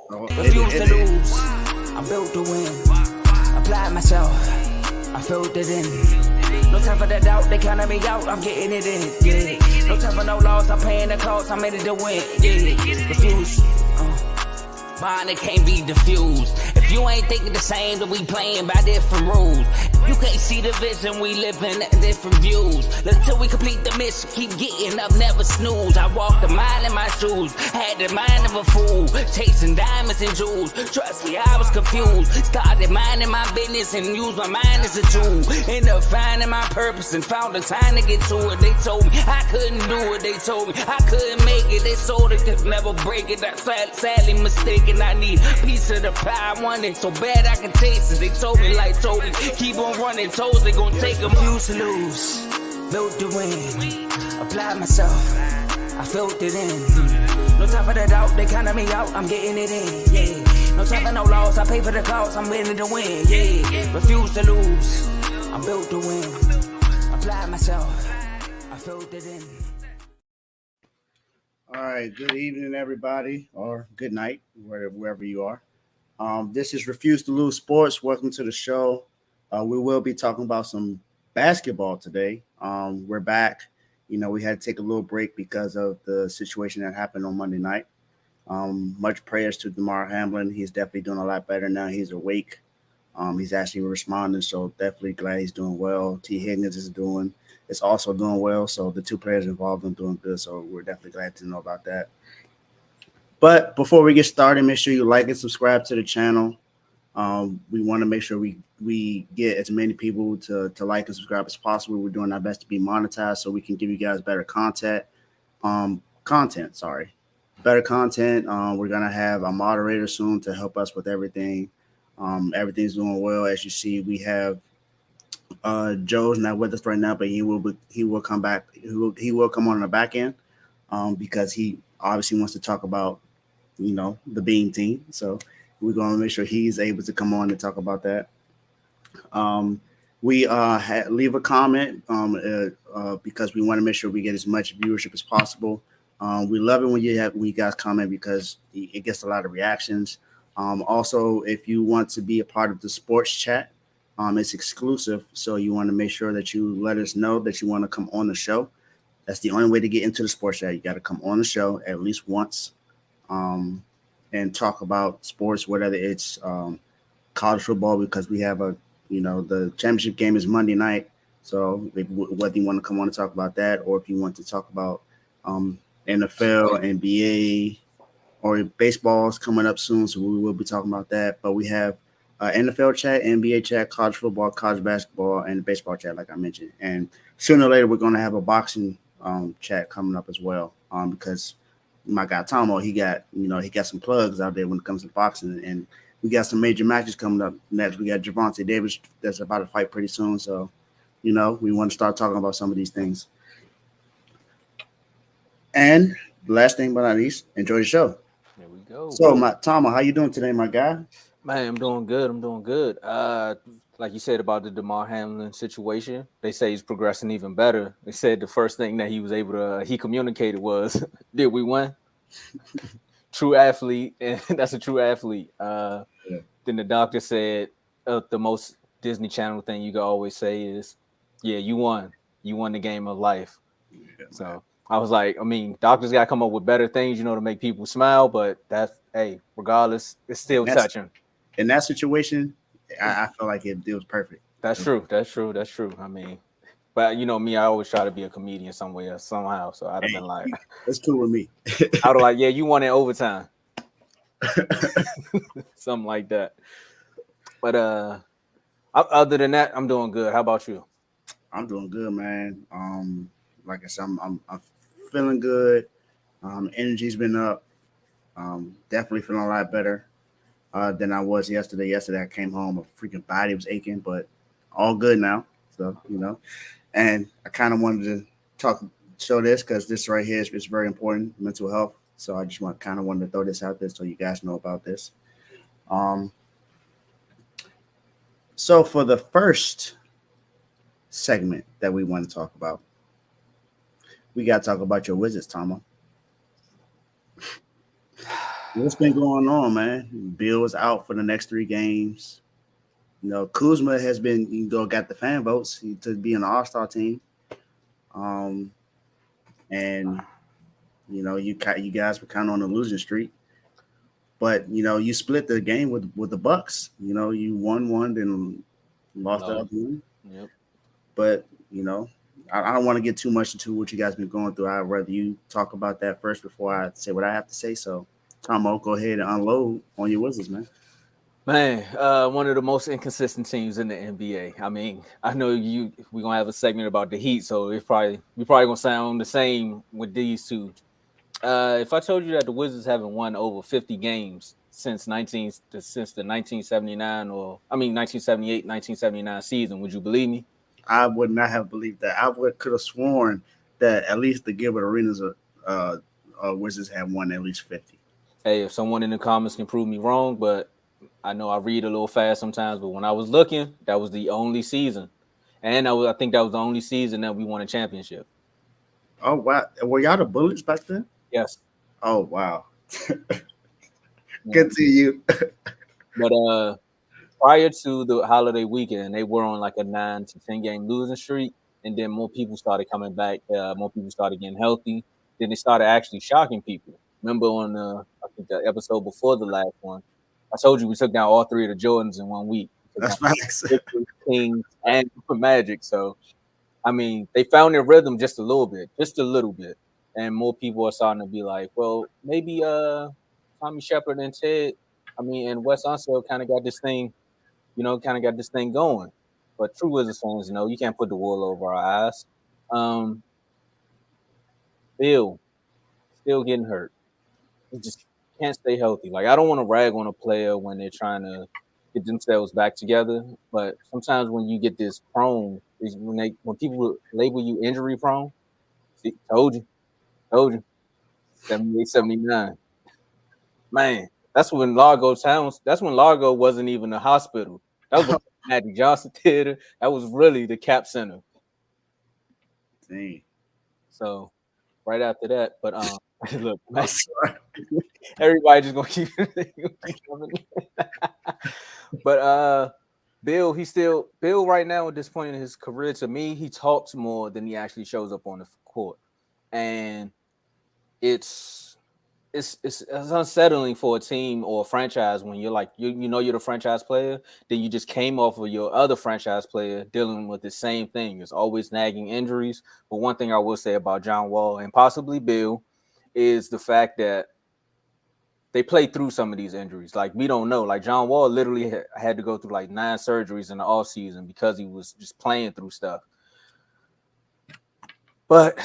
Refuse to lose. I'm built to win. Apply myself. I filled it in. No time for the doubt. They counted me out. I'm getting it in. Yeah. No time for no loss. I'm paying the cost. I'm in it to win. Yeah. Refuse. Mine, it can't be diffused. If you ain't thinking the same, then we playing by different rules. You can't see the vision, we living at different views. Until we complete the mission, keep getting up, never snooze. I walked the mile in my shoes, had the mind of a fool, chasing diamonds and jewels. Trust me, I was confused. Started minding my business and used my mind as a tool. Ended up finding my purpose and found the time to get to it. They told me I couldn't do it. They told me I couldn't make it. They sold it, could never break it. That's sadly mistaken. I need a piece of the pie. I want it so bad I can taste it. They told me like Toby, keep on running toes. They gon' take them. Refuse to lose, built to win. Apply myself, I filled it in. No time for the doubt, they counted me out. I'm getting it in. Yeah. No time for no loss. I pay for the cost. I'm winning to win. Yeah. Refuse to lose. I'm built to win. Apply myself, I filled it in. All right, good evening, everybody, or good night, wherever you are. This is Refuse to Lose Sports. Welcome to the show. We will be talking about some basketball today. We're back. You know, we had to take a little break because of the situation that happened on Monday night. Much prayers to DeMar Hamlin. He's definitely doing a lot better now. He's awake. He's actually responding, so definitely glad he's doing well. T. Higgins is also doing well. So the two players involved are doing good. So we're definitely glad to know about that. But before we get started, make sure you like and subscribe to the channel. We want to make sure we get as many people to like and subscribe as possible. We're doing our best to be monetized so we can give you guys better content. Better content. We're gonna have a moderator soon to help us with everything. Everything's doing well. As you see, we have Joe's not with us right now, but he will come back. He will come on the back end because he obviously wants to talk about, the Beam team. So we're going to make sure he's able to come on and talk about that. We leave a comment because we want to make sure we get as much viewership as possible. We love it when you guys comment because it gets a lot of reactions. Also, if you want to be a part of the sports chat, it's exclusive, so you want to make sure that you let us know that you want to come on the show. That's the only way to get into the sports chat. You got to come on the show at least once and talk about sports, whether it's college football, because we have the championship game is Monday night. So whether you want to come on and talk about that, or if you want to talk about NFL, NBA, or baseball is coming up soon, so we will be talking about that. But we have NFL chat, NBA chat, college football, college basketball, and baseball chat, like I mentioned. And sooner or later, we're going to have a boxing chat coming up as well, because my guy Tomo, he got some plugs out there when it comes to boxing, and we got some major matches coming up next. We got Gervonta Davis that's about to fight pretty soon, so we want to start talking about some of these things. And last thing but not least, enjoy the show. There we go. So, Tomo, how you doing today, my guy? Man, I'm doing good. Like you said about the DeMar Hamlin situation, they say he's progressing even better. They said the first thing that he was able to he communicated was, "Did we win?" True athlete, and that's a true athlete. Yeah. Then the doctor said the most Disney Channel thing you can always say is, "Yeah, you won. You won the game of life." Yeah, so I was like, doctors got to come up with better things, to make people smile. But regardless, it's still touching. In that situation, I feel like it was perfect. That's true. But me, I always try to be a comedian somewhere, somehow. So I'd have been like, that's cool with me. I was like, yeah, you won in overtime. Something like that. But other than that, I'm doing good. How about you? I'm doing good, man. Like I said, I'm feeling good. Energy's been up. Definitely feeling a lot better than I was yesterday. Yesterday I came home, my freaking body was aching, but all good now. So, and I kind of wanted to show this because this right here is very important, mental health. So I just wanted to throw this out there so you guys know about this. So for the first segment that we want to talk about, we got to talk about your Wizards, Tomo. What's been going on, man? Bill is out for the next 3 games. Kuzma has been, got the fan votes to be an All-Star team. Um, and you guys were kind of on a losing streak, but you split the game with the Bucks. You won one, then lost the No. other one. Yep. But I don't want to get too much into what you guys been going through. I'd rather you talk about that first before I say what I have to say. So, Tomo, go ahead and unload on your Wizards, man. Man, one of the most inconsistent teams in the NBA. I mean, I know we're gonna have a segment about the Heat, so we probably gonna sound the same with these two. If I told you that the Wizards haven't won over 50 games since the 1979 1978, 1979 season, would you believe me? I would not have believed that. Could have sworn that at least the Gilbert Arenas Wizards have won at least 50. Hey, if someone in the comments can prove me wrong, but I know I read a little fast sometimes, but when I was looking, that was the only season. And I think that was the only season that we won a championship. Oh, wow. Were y'all the Bullets back then? Yes. Oh, wow. Good to you. But prior to the holiday weekend, they were on like a 9 to 10 game losing streak. And then more people started coming back. More people started getting healthy. Then they started actually shocking people. Remember on I think the episode before the last one, I told you we took down all 3 of the Jordans in 1 week. That's facts. Kings and Magic. So, I mean, they found their rhythm just a little bit. And more people are starting to be like, well, maybe Tommy Shepard and and Wes Unseld kind of got this thing, going. But true Wizards fans know you can't put the wool over our eyes. Bill still getting hurt. He just can't stay healthy. Like, I don't want to rag on a player when they're trying to get themselves back together, but sometimes when you get this prone, when people label you injury prone, see, told you, 78, 79. Man, that's when Largo wasn't even a hospital. That was Magic Johnson Theater. That was really the Cap Center. Dang. So right after that, but look, everybody just gonna keep coming. But Bill right now at this point in his career, to me, he talks more than he actually shows up on the court, and it's unsettling for a team or a franchise when you're like you're the franchise player, then you just came off of your other franchise player dealing with the same thing. It's always nagging injuries. But one thing I will say about John Wall and possibly Bill is the fact that they played through some of these injuries. Like, we don't know. Like, John Wall literally had to go through like 9 surgeries in the offseason because he was just playing through stuff. But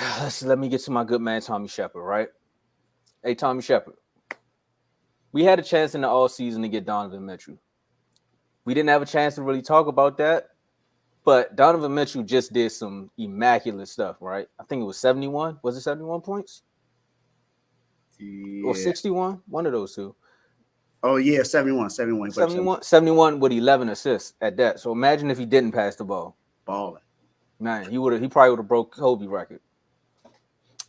let me get to my good man Tommy Shepard, right? Hey, Tommy Shepard, we had a chance in the offseason to get Donovan Mitchell. We didn't have a chance to really talk about that, but Donovan Mitchell just did some immaculate stuff, right? I think it was 71. Was it 71 points? Yeah. Or 61? One of those two. Oh, yeah, 71. 71 with 11 assists at that. So imagine if he didn't pass the ball. Balling. Man, he probably would have broke Kobe record.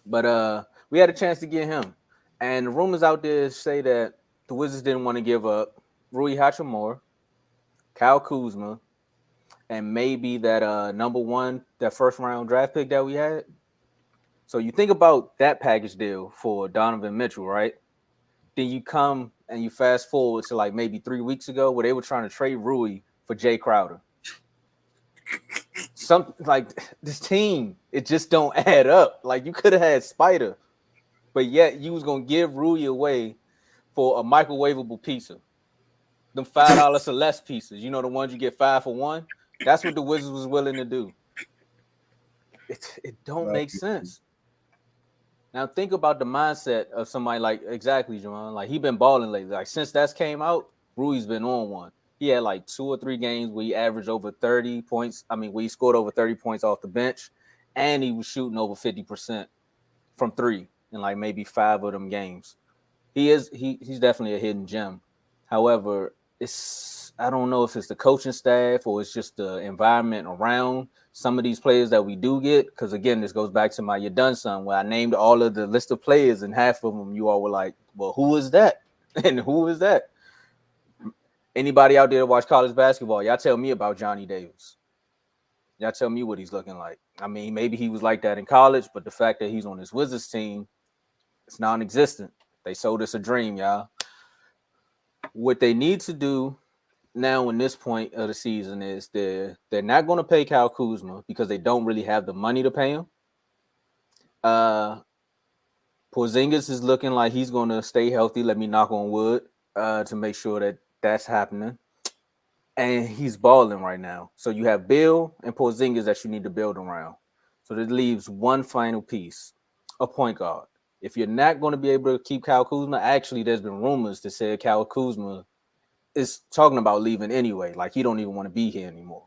But we had a chance to get him. And the rumors out there say that the Wizards didn't want to give up Rui Hachimura, Kyle Kuzma, and maybe that number 1, that first round draft pick that we had. So you think about that package deal for Donovan Mitchell, right? Then you come and you fast forward to like maybe 3 weeks ago where they were trying to trade Rui for Jay Crowder. Something like this team, it just don't add up. Like, you could have had Spider, but yet you was gonna give Rui away for a microwavable pizza. Them $5 or less pieces, the ones you get 5 for 1. That's what the Wizards was willing to do. It don't make sense. Now think about the mindset of somebody like exactly Javon. Like, he been balling lately. Like, since that's came out, Rui's been on one. He had like 2 or 3 games where he averaged over 30 points. I mean, where he scored over 30 points off the bench, and he was shooting over 50% from 3 in like maybe 5 of them games. He's definitely a hidden gem. However, I don't know if it's the coaching staff or it's just the environment around some of these players that we do get. Because again, this goes back to my "You're Done" son, where I named all of the list of players, and half of them you all were like, "Well, who is that?" And who is that? Anybody out there to watch college basketball? Y'all tell me about Johnny Davis. Y'all tell me what he's looking like. I mean, maybe he was like that in college, but the fact that he's on this Wizards team, it's non-existent. They sold us a dream, y'all. What they need to do now in this point of the season is they're not going to pay Kyle Kuzma because they don't really have the money to pay him. Porzingis is looking like he's going to stay healthy. Let me knock on wood to make sure that that's happening. And he's balling right now. So you have Bill and Porzingis that you need to build around. So that leaves one final piece, a point guard. If you're not going to be able to keep Kyle Kuzma, actually, there's been rumors that say Kyle Kuzma is talking about leaving anyway. Like, he don't even want to be here anymore.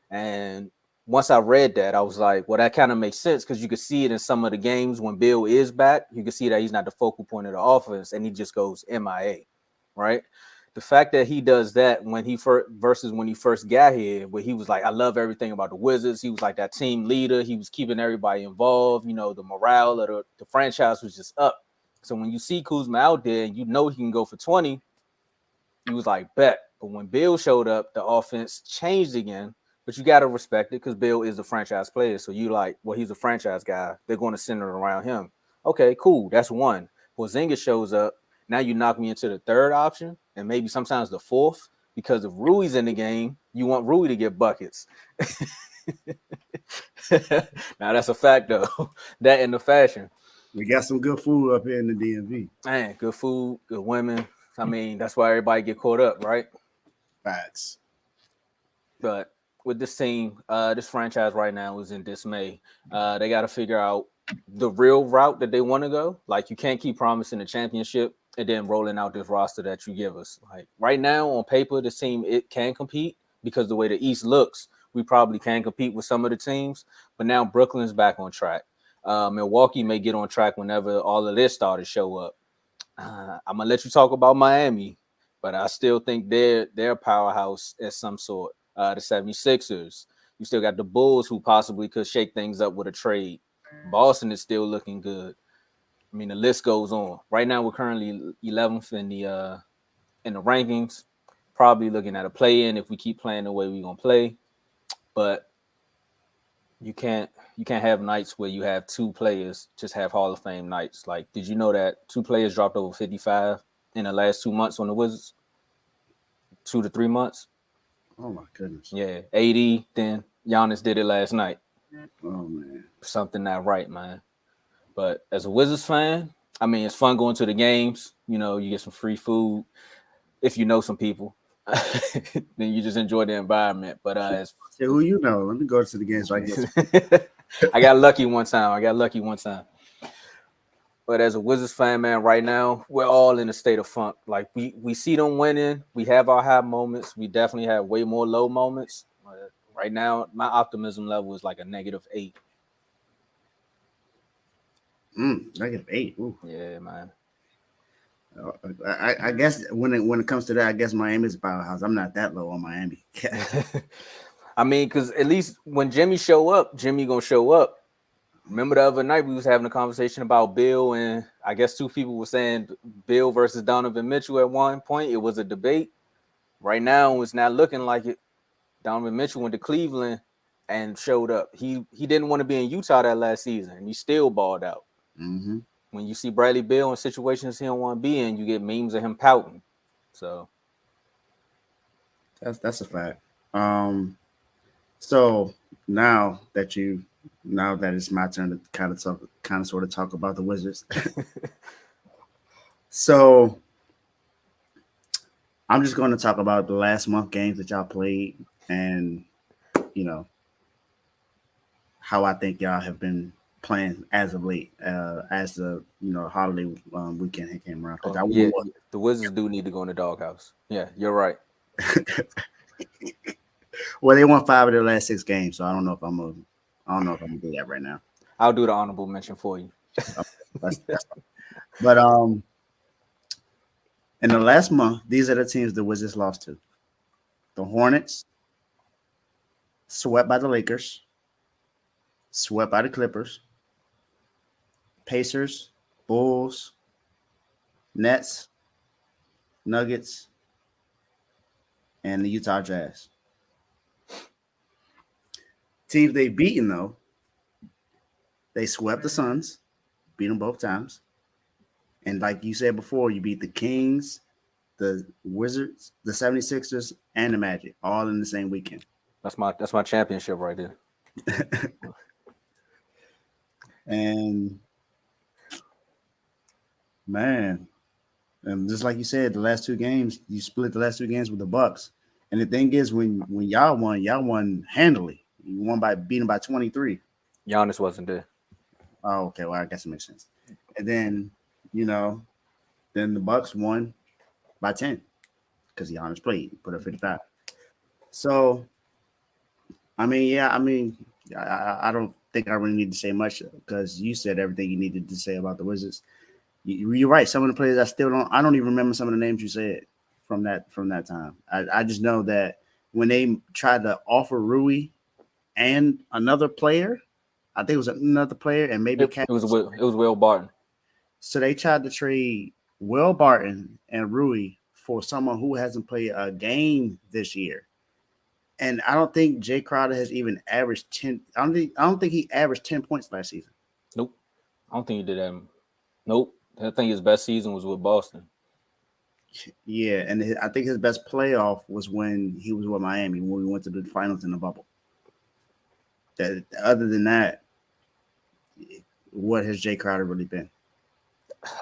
And once I read that, I was like, well, that kind of makes sense because you could see it in some of the games when Bill is back. You can see that he's not the focal point of the offense, and he just goes MIA, right? The fact that he does that when he first got here, where he was like, I love everything about the Wizards. He was like that team leader. He was keeping everybody involved. You know, the morale of the franchise was just up. So when you see Kuzma out there and you know he can go for 20, he was like, bet. But when Bill showed up, the offense changed again. But you got to respect it because Bill is a franchise player. So you like, well, he's a franchise guy. They're going to center it around him. Okay, cool. That's one. Porzingis shows up. Now you knock me into the third option and maybe sometimes the fourth because if Rui's in the game, you want Rui to get buckets. Now that's a fact, though. That in the fashion. We got some good food up here in the DMV. Man, good food, good women. I mean, that's why everybody get caught up, right? Facts. But with this team, this franchise right now is in dismay. They got to figure out the real route that they want to go. Like, you can't keep promising a championship and then rolling out this roster that you give us. Like, right now on paper, this team, it can compete because the way the East looks, we probably can compete with some of the teams. But now Brooklyn's back on track. Milwaukee may get on track whenever all of their starters show up. I'm going to let you talk about Miami, but I still think they're a powerhouse at some sort. The 76ers. You still got the Bulls who possibly could shake things up with a trade. Boston is still looking good. I mean, the list goes on. Right now, we're currently 11th in the rankings. Probably looking at a play-in if we keep playing the way we're gonna play. But you can't have nights where you have two players just have Hall of Fame nights. Like, did you know that two players dropped over 55 in the last 2 months on the Wizards? 2 to 3 months. Oh my goodness. Yeah, 80. Then Giannis did it last night. Oh man, something not right, man. But as a Wizards fan, I mean, it's fun going to the games. You know, you get some free food if you know some people. Then you just enjoy the environment. But say who you know. Let me go to the games so I get. I got lucky one time. But as a Wizards fan, man, right now we're all in a state of funk. Like we see them winning. We have our high moments. We definitely have way more low moments. Right now, my optimism level is like a -8. -8. Ooh. Yeah, man. I guess when it comes to that, I guess Miami's a powerhouse. I'm not that low on Miami. I mean, because at least when Jimmy show up, Jimmy gonna show up. Remember the other night we was having a conversation about Bill, and I guess two people were saying Bill versus Donovan Mitchell at one point. It was a debate. Right now, it's not looking like it. Donovan Mitchell went to Cleveland and showed up. He didn't want to be in Utah that last season, and he still balled out. Mm-hmm. When you see Bradley Beal in situations he don't want to be in, you get memes of him pouting. So that's a fact. So now that it's my turn to kind of sort of talk about the Wizards. So I'm just going to talk about the last month games that y'all played, and you know how I think y'all have been playing as of late, as the holiday weekend came around. The Wizards do need to go in the doghouse. Yeah, you're right. Well, they won 5 of their last 6 games, so I don't know if I'm gonna do that right now. I'll do the honorable mention for you. But in the last month, these are the teams the Wizards lost to: the Hornets, swept by the Lakers, swept by the Clippers, Pacers, Bulls, Nets, Nuggets, and the Utah Jazz. Teams they beaten though, they swept the Suns, beat them both times. And like you said before, you beat the Kings, the Wizards, the 76ers, and the Magic all in the same weekend. That's my championship right there. And man, and just like you said, the last two games, you split the last two games with the Bucks. And the thing is, when y'all won handily. You won by beating by 23. Giannis wasn't there. Oh, okay. Well, I guess it makes sense. And then, then the Bucks won by 10 because Giannis played, put up 55. So, I don't think I really need to say much because you said everything you needed to say about the Wizards. You're right. Some of the players I don't even remember some of the names you said from that time. I just know that when they tried to offer Rui and another player, I think it was another player, and maybe it was Will Barton. So they tried to trade Will Barton and Rui for someone who hasn't played a game this year. And I don't think Jay Crowder has even averaged 10. I don't think he averaged 10 points last season. Nope. I don't think he did that. Nope. I think his best season was with Boston. Yeah, and I think his best playoff was when he was with Miami, when we went to the finals in the bubble. Other than that, what has Jay Crowder really been?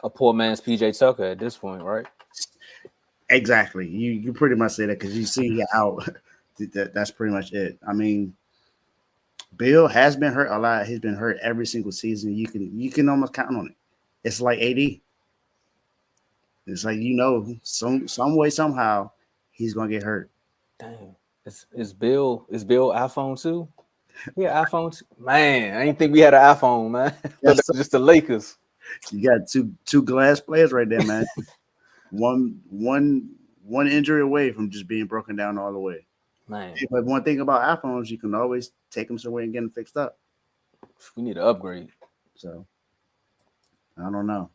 A poor man's PJ Tucker at this point, right? Exactly. You pretty much say that because you see how that's pretty much it. I mean, Bill has been hurt a lot. He's been hurt every single season. You can almost count on it. It's like AD. It's like some way somehow he's gonna get hurt. Damn. Is Bill iPhone 2? Yeah, iPhone 2. Man, I didn't think we had an iPhone, man. That's just the Lakers. You got two glass players right there, man. one injury away from just being broken down all the way. Man. But one thing about iPhones, you can always take them somewhere and get them fixed up. We need to upgrade. So I don't know.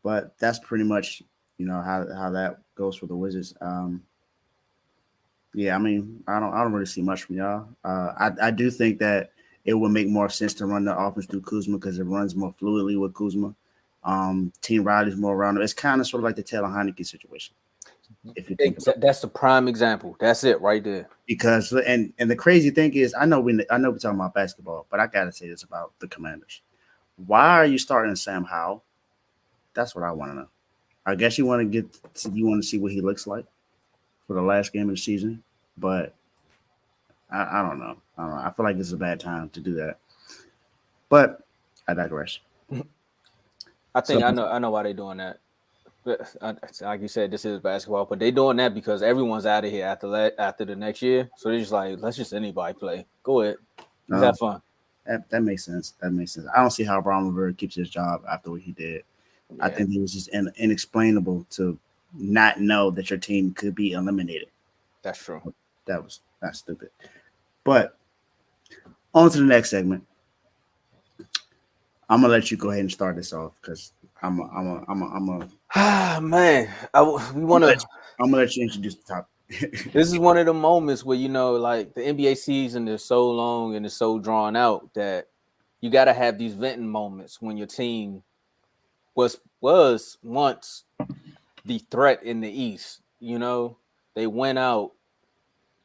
But that's pretty much, how that goes for the Wizards. Yeah, I mean, I don't really see much from y'all. I do think that it would make more sense to run the offense through Kuzma because it runs more fluidly with Kuzma. Team Riley's more around him. It's kind of sort of like the Taylor Heineke situation. If you think that's the prime example. That's it right there. Because and the crazy thing is, I know we're talking about basketball, but I gotta say this about the Commanders. Why are you starting Sam Howell? That's what I want to know. I guess you want to see what he looks like for the last game of the season, but I don't know. I feel like it's a bad time to do that. But I digress. I think I know why they're doing that. But like you said, this is basketball, but they're doing that because everyone's out of here after the next year. So they're just like, let's just anybody play. Go ahead. Have fun. That makes sense. I don't see how Abramovich keeps his job after what he did. Yeah. I think it was just inexplainable to not know that your team could be eliminated. That's true. That's stupid. But on to the next segment. I'm gonna let you go ahead and start this off because I'm a man. I'm gonna let you introduce the topic. This is one of the moments where like the NBA season is so long and it's so drawn out that you got to have these venting moments when your team was once the threat in the East. They went out.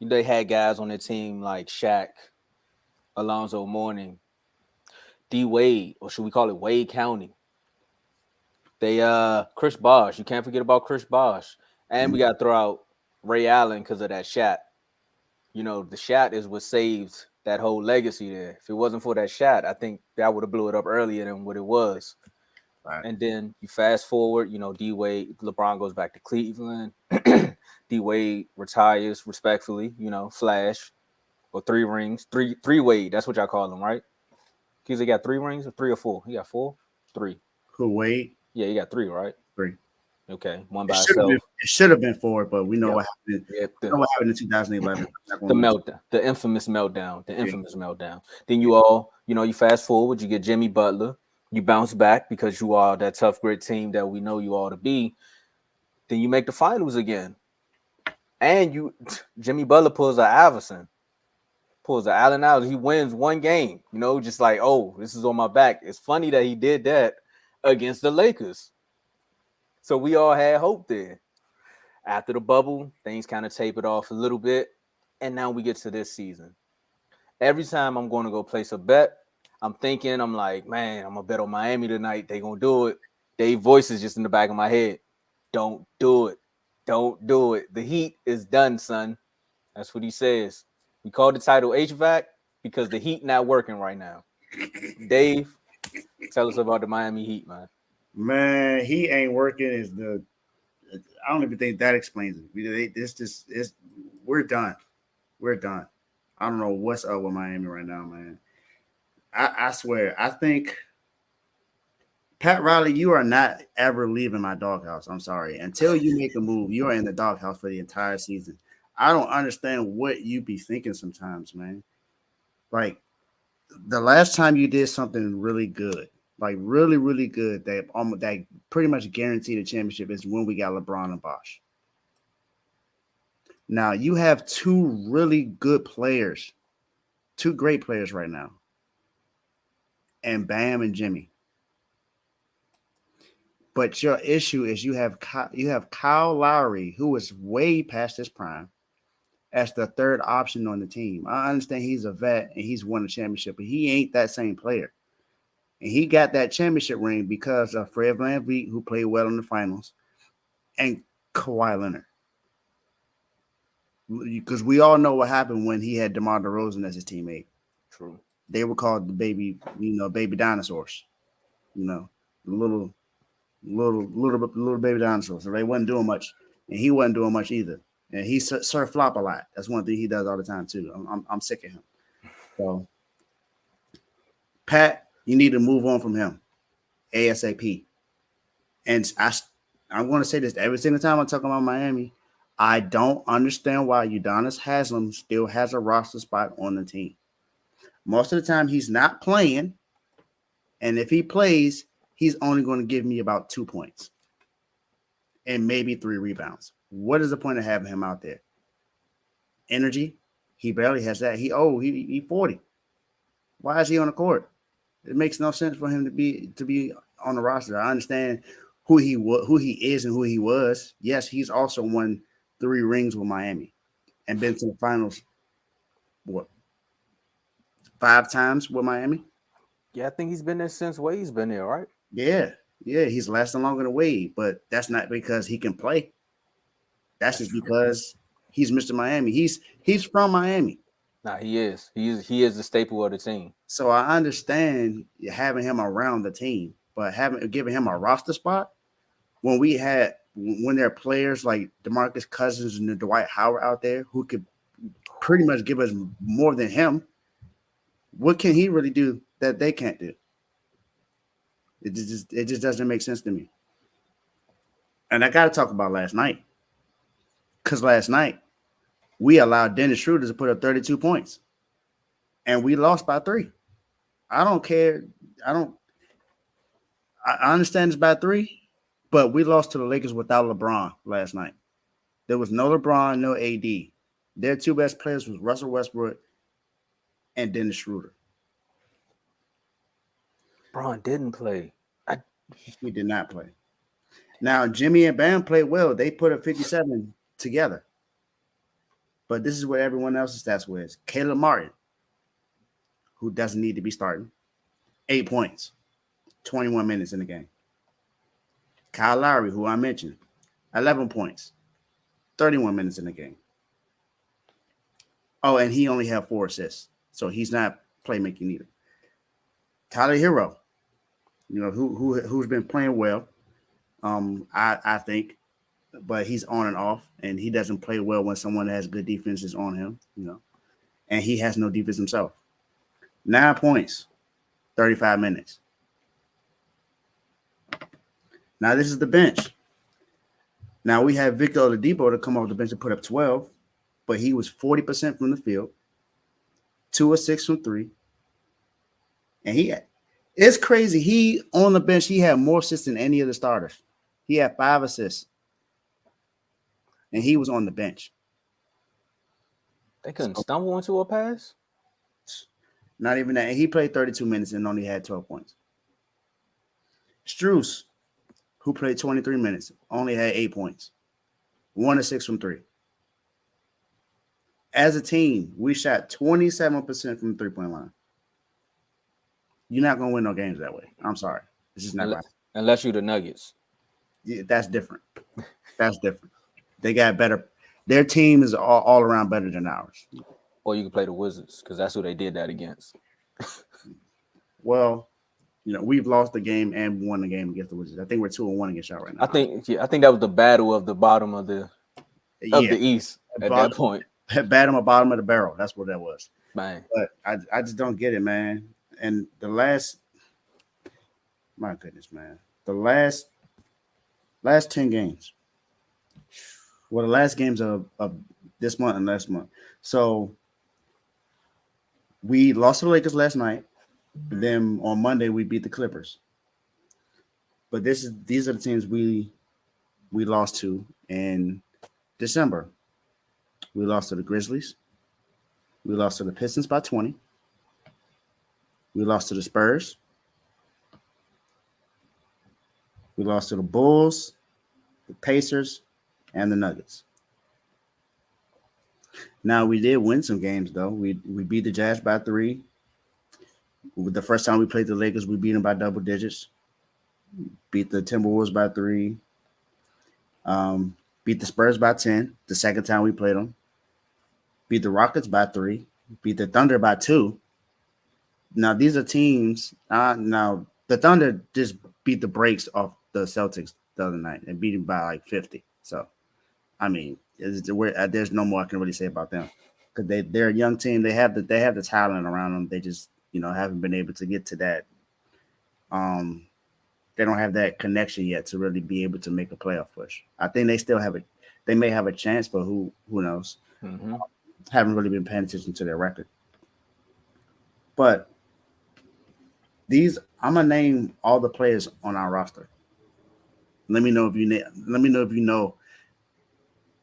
They had guys on their team like Shaq, Alonzo Mourning, D Wade, or should we call it Wade County? They Chris Bosh. You can't forget about Chris Bosh. And we got to throw out Ray Allen because of that shot. The shot is what saves that whole legacy there. If it wasn't for that shot, I think that would have blew it up earlier than what it was. Right. And then you fast forward, D Wade, LeBron goes back to Cleveland. D Wade retires respectfully, Flash, or 3 rings. Three Wade, that's what y'all call him, right? Because he got 3 rings or 3 or 4? He got 4? 3. Who, Wade? Yeah, he got 3, right? 3. Okay, one by itself. It should have been 4, but we know what happened. What happened in 2011. The meltdown, the infamous meltdown, meltdown. Then you fast forward, you get Jimmy Butler. You bounce back because you are that tough grit team that we know you all to be. then you make the finals again. And Jimmy Butler pulls a Iverson, pulls a Allen Iverson. He wins one game, just like, oh, this is on my back. It's funny that he did that against the Lakers. So we all had hope there. After the bubble, things kind of tapered off a little bit. And now we get to this season. Every time I'm going to go place a bet, I'm like, man, I'm going to bet on Miami tonight. They going to do it. Dave voice is just in the back of my head. Don't do it. Don't do it. The Heat is done, son. That's what he says. We call the title HVAC because the Heat not working right now. Dave, tell us about the Miami Heat, man. Man, he ain't working. I don't even think that explains it. We're done. We're done. I don't know what's up with Miami right now, man. I swear, I think Pat Riley, you are not ever leaving my doghouse. I'm sorry. Until you make a move, you are in the doghouse for the entire season. I don't understand what you be thinking sometimes, man. Like the last time you did something really good, like really, really good, that pretty much guaranteed a championship is when we got LeBron and Bosh. Now you have two really good players, two great players right now, and Bam and Jimmy. But your issue is you have Kyle Lowry, who is way past his prime, as the third option on the team. I understand he's a vet and he's won a championship, but he ain't that same player. And he got that championship ring because of Fred VanVleet, who played well in the finals, and Kawhi Leonard. Because we all know what happened when he had DeMar DeRozan as his teammate. True. They were called the baby dinosaurs. Little baby dinosaurs. So they wasn't doing much, and he wasn't doing much either. And he surf flop a lot. That's one thing he does all the time too. I'm sick of him. So, Pat, you need to move on from him ASAP. And I'm going to say this every single time I talk about Miami. I don't understand why Udonis Haslem still has a roster spot on the team. Most of the time, he's not playing. And if he plays, he's only going to give me about 2 points and maybe 3 rebounds. What is the point of having him out there? Energy? He barely has that. He 40. Why is he on the court? It makes no sense for him to be on the roster. I understand who he is and who he was. Yes, he's also won 3 rings with Miami and been to the finals. 5 times with Miami? Yeah, I think he's been there since Wade's been there, right? Yeah, he's lasting longer than Wade, but that's not because he can play. That's just because he's Mr. Miami. He's from Miami. Nah, he is. He is the staple of the team. So I understand having him around the team, but giving him a roster spot when there are players like DeMarcus Cousins and Dwight Howard out there who could pretty much give us more than him. What can he really do that they can't do? It just doesn't make sense to me. And I got to talk about last night. Because last night, we allowed Dennis Schroeder to put up 32 points. And we lost by 3. I don't care. I understand it's by 3, but we lost to the Lakers without LeBron last night. There was no LeBron, no AD. Their 2 best players was Russell Westbrook and Dennis Schroeder. LeBron didn't play. He did not play. Now, Jimmy and Bam played well. They put up 57 together. But this is what everyone else's stats was. Caleb Martin, who doesn't need to be starting, 8 points, 21 minutes in the game. Kyle Lowry, who I mentioned, 11 points, 31 minutes in the game. Oh, and he only had 4 assists, so he's not playmaking either. Tyler Hero, who's been playing well, I think, but he's on and off, and he doesn't play well when someone that has good defense is on him, and he has no defense himself. 9 points, 35 minutes. Now this is the bench. Now we have Victor Oladipo to come off the bench and put up 12, but he was 40% from the field, 2 of 6 from 3. And it's crazy. He on the bench, he had more assists than any of the starters. He had 5 assists. and he was on the bench. They couldn't stumble into a pass. Not even that. He played 32 minutes and only had 12 points. Strus, who played 23 minutes, only had 8 points. 1 of 6 from 3. As a team, we shot 27% from the 3-point line. You're not going to win no games that way. I'm sorry. This is not right. Unless you're the Nuggets. Yeah, that's different. That's different. They got better. Their team is all around better than ours. Or you can play the Wizards because that's who they did that against. Well, we've lost the game and won the game against the Wizards. I think we're 2-1 against y'all right now. I think that was the battle of the bottom of the East at that point. Bottom of the barrel. That's what that was. Man. But I just don't get it, man. And my goodness, man. The last 10 games. Well, the last games of this month and last month. So we lost to the Lakers last night. Then on Monday we beat the Clippers. But these are the teams we lost to in December. We lost to the Grizzlies. We lost to the Pistons by 20. We lost to the Spurs. We lost to the Bulls, the Pacers, and the Nuggets. Now, we did win some games, though. We beat the Jazz by 3. The first time we played the Lakers, we beat them by double digits. Beat the Timberwolves by 3. Beat the Spurs by 10. The second time we played them. Beat the Rockets by 3. Beat the Thunder by 2. Now, these are teams. Now, the Thunder just beat the brakes off the Celtics the other night and beat them by like 50. So, I mean, there's no more I can really say about them because they're a young team. They have the talent around them. They just haven't been able to get to that. They don't have that connection yet to really be able to make a playoff push. I think they still have it. They may have a chance, but who knows? Mm-hmm. Haven't really been paying attention to their record. But I'm gonna name all the players on our roster. Let me know if you know.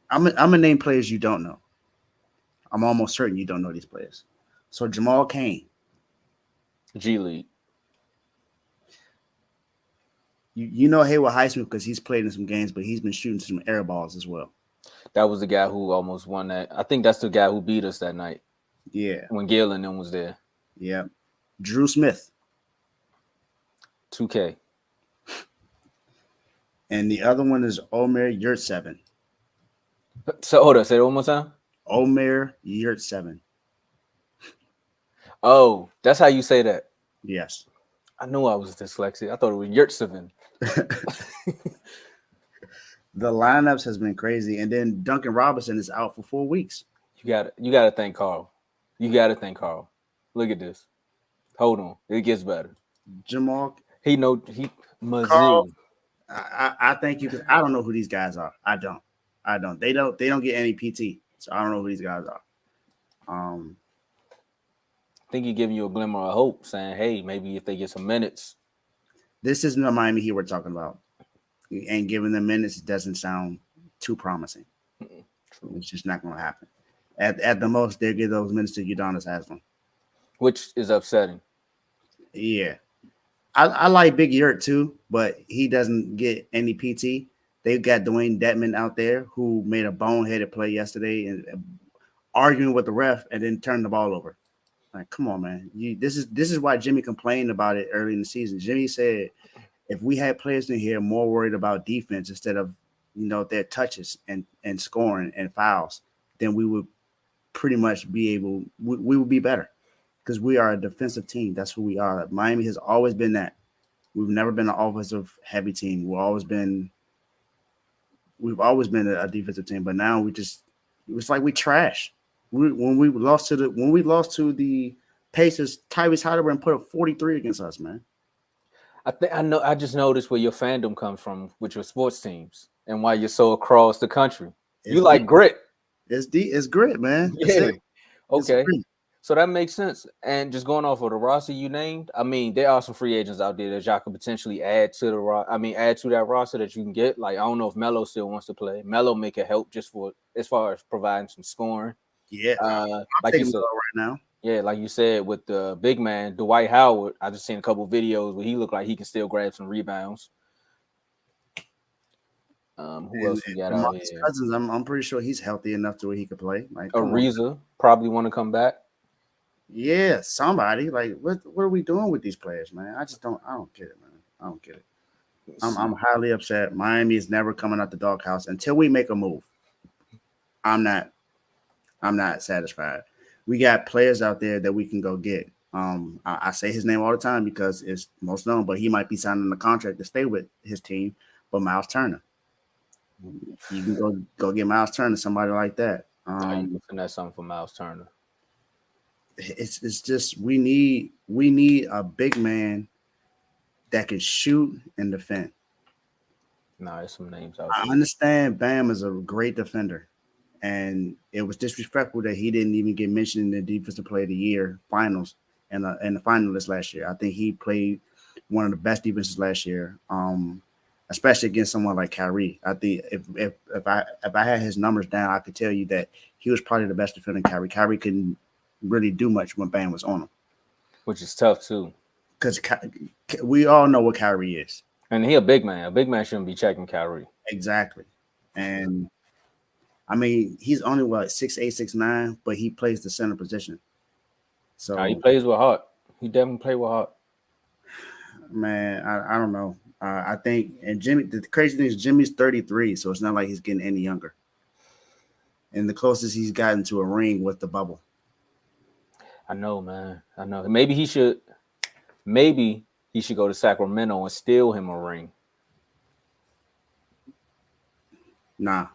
I'm gonna name players you don't know. I'm almost certain you don't know these players. So Jamal Cain, G League. You know Haywood Highsmith because he's played in some games, but he's been shooting some air balls as well. That was the guy who almost won that. I think that's the guy who beat us that night. Yeah. When Gil and them was there. Yeah. Drew Smith. 2K. And the other one is Omer Yurtseven. So hold on, say it one more time. Omer Yurtseven. Oh, that's how you say that. Yes. I knew I was dyslexic. I thought it was Yurtseven. The lineups has been crazy, and then Duncan Robinson is out for 4 weeks. You got to thank Carl. You got to thank Carl. Look at this. Hold on, it gets better. Jamal, Carl. I thank you because I don't know who these guys are. I don't. They don't get any PT, so I don't know who these guys are. I think he's giving you a glimmer of hope, saying, "Hey, maybe if they get some minutes." This isn't the Miami Heat we're talking about. And giving them minutes doesn't sound too promising. True. It's just not going to happen. At the most, they'll give those minutes to Udonis Haslem, which is upsetting. Yeah, I like Big Yurt too, but he doesn't get any PT. They've got Dwayne Dedman out there who made a boneheaded play yesterday and arguing with the ref and then turned the ball over. Like, come on, man! This is why Jimmy complained about it early in the season. Jimmy said, if we had players in here more worried about defense instead of their touches and scoring and fouls, then we would pretty much be able. We would be better because we are a defensive team. That's who we are. Miami has always been that. We've never been an offensive heavy team. We've always been a defensive team. But now it's like we trash. When we lost to the Pacers, Tyrese Halliburton put up 43 against us, man. I just noticed where your fandom comes from with your sports teams and why you're so across the country. You like grit. It's grit, man. Yeah. Okay. So that makes sense. And just going off of the roster you named, I mean, there are some free agents out there that y'all could potentially add to add to that roster that you can get. Like, I don't know if Melo still wants to play. Melo may could help just for as far as providing some scoring. Yeah, I'm Like you taking said, Melo right now. yeah, like you said with the big man Dwight Howard. I just seen a couple videos where he looked like he can still grab some rebounds. Who else we got out DeMarcus here? Cousins, I'm pretty sure he's healthy enough to where he could play. Like, come on. Ariza probably want to come back. Yeah, somebody. Like, what are we doing with these players, man? I don't get it, man. I don't get it. I'm highly upset. Miami is never coming out the doghouse until we make a move. I'm not satisfied. We got players out there that we can go get. I say his name all the time because it's most known, but he might be signing a contract to stay with his team. But Miles Turner, you can go get Miles Turner, somebody like that. You can finesse something for Miles Turner. It's just we need a big man that can shoot and defend. No, there's some names out I there. understand Bam is a great defender, and it was disrespectful that he didn't even get mentioned in the Defensive Player of the Year finals and the finalists last year. I think he played one of the best defenses last year, especially against someone like Kyrie. I think if I had his numbers down, I could tell you that he was probably the best defender. Kyrie couldn't really do much when Bam was on him, Which is tough too, because we all know what Kyrie is. And he a big man. A big man shouldn't be checking Kyrie. Exactly. And I mean, he's only 6'8", 6'9", but he plays the center position. So he plays with heart. He definitely plays with heart. Man, I don't know. I think, and Jimmy, the crazy thing is Jimmy's 33, so it's not like he's getting any younger. And the closest he's gotten to a ring was the bubble. I know, man. I know. Maybe he should go to Sacramento and steal him a ring. Nah.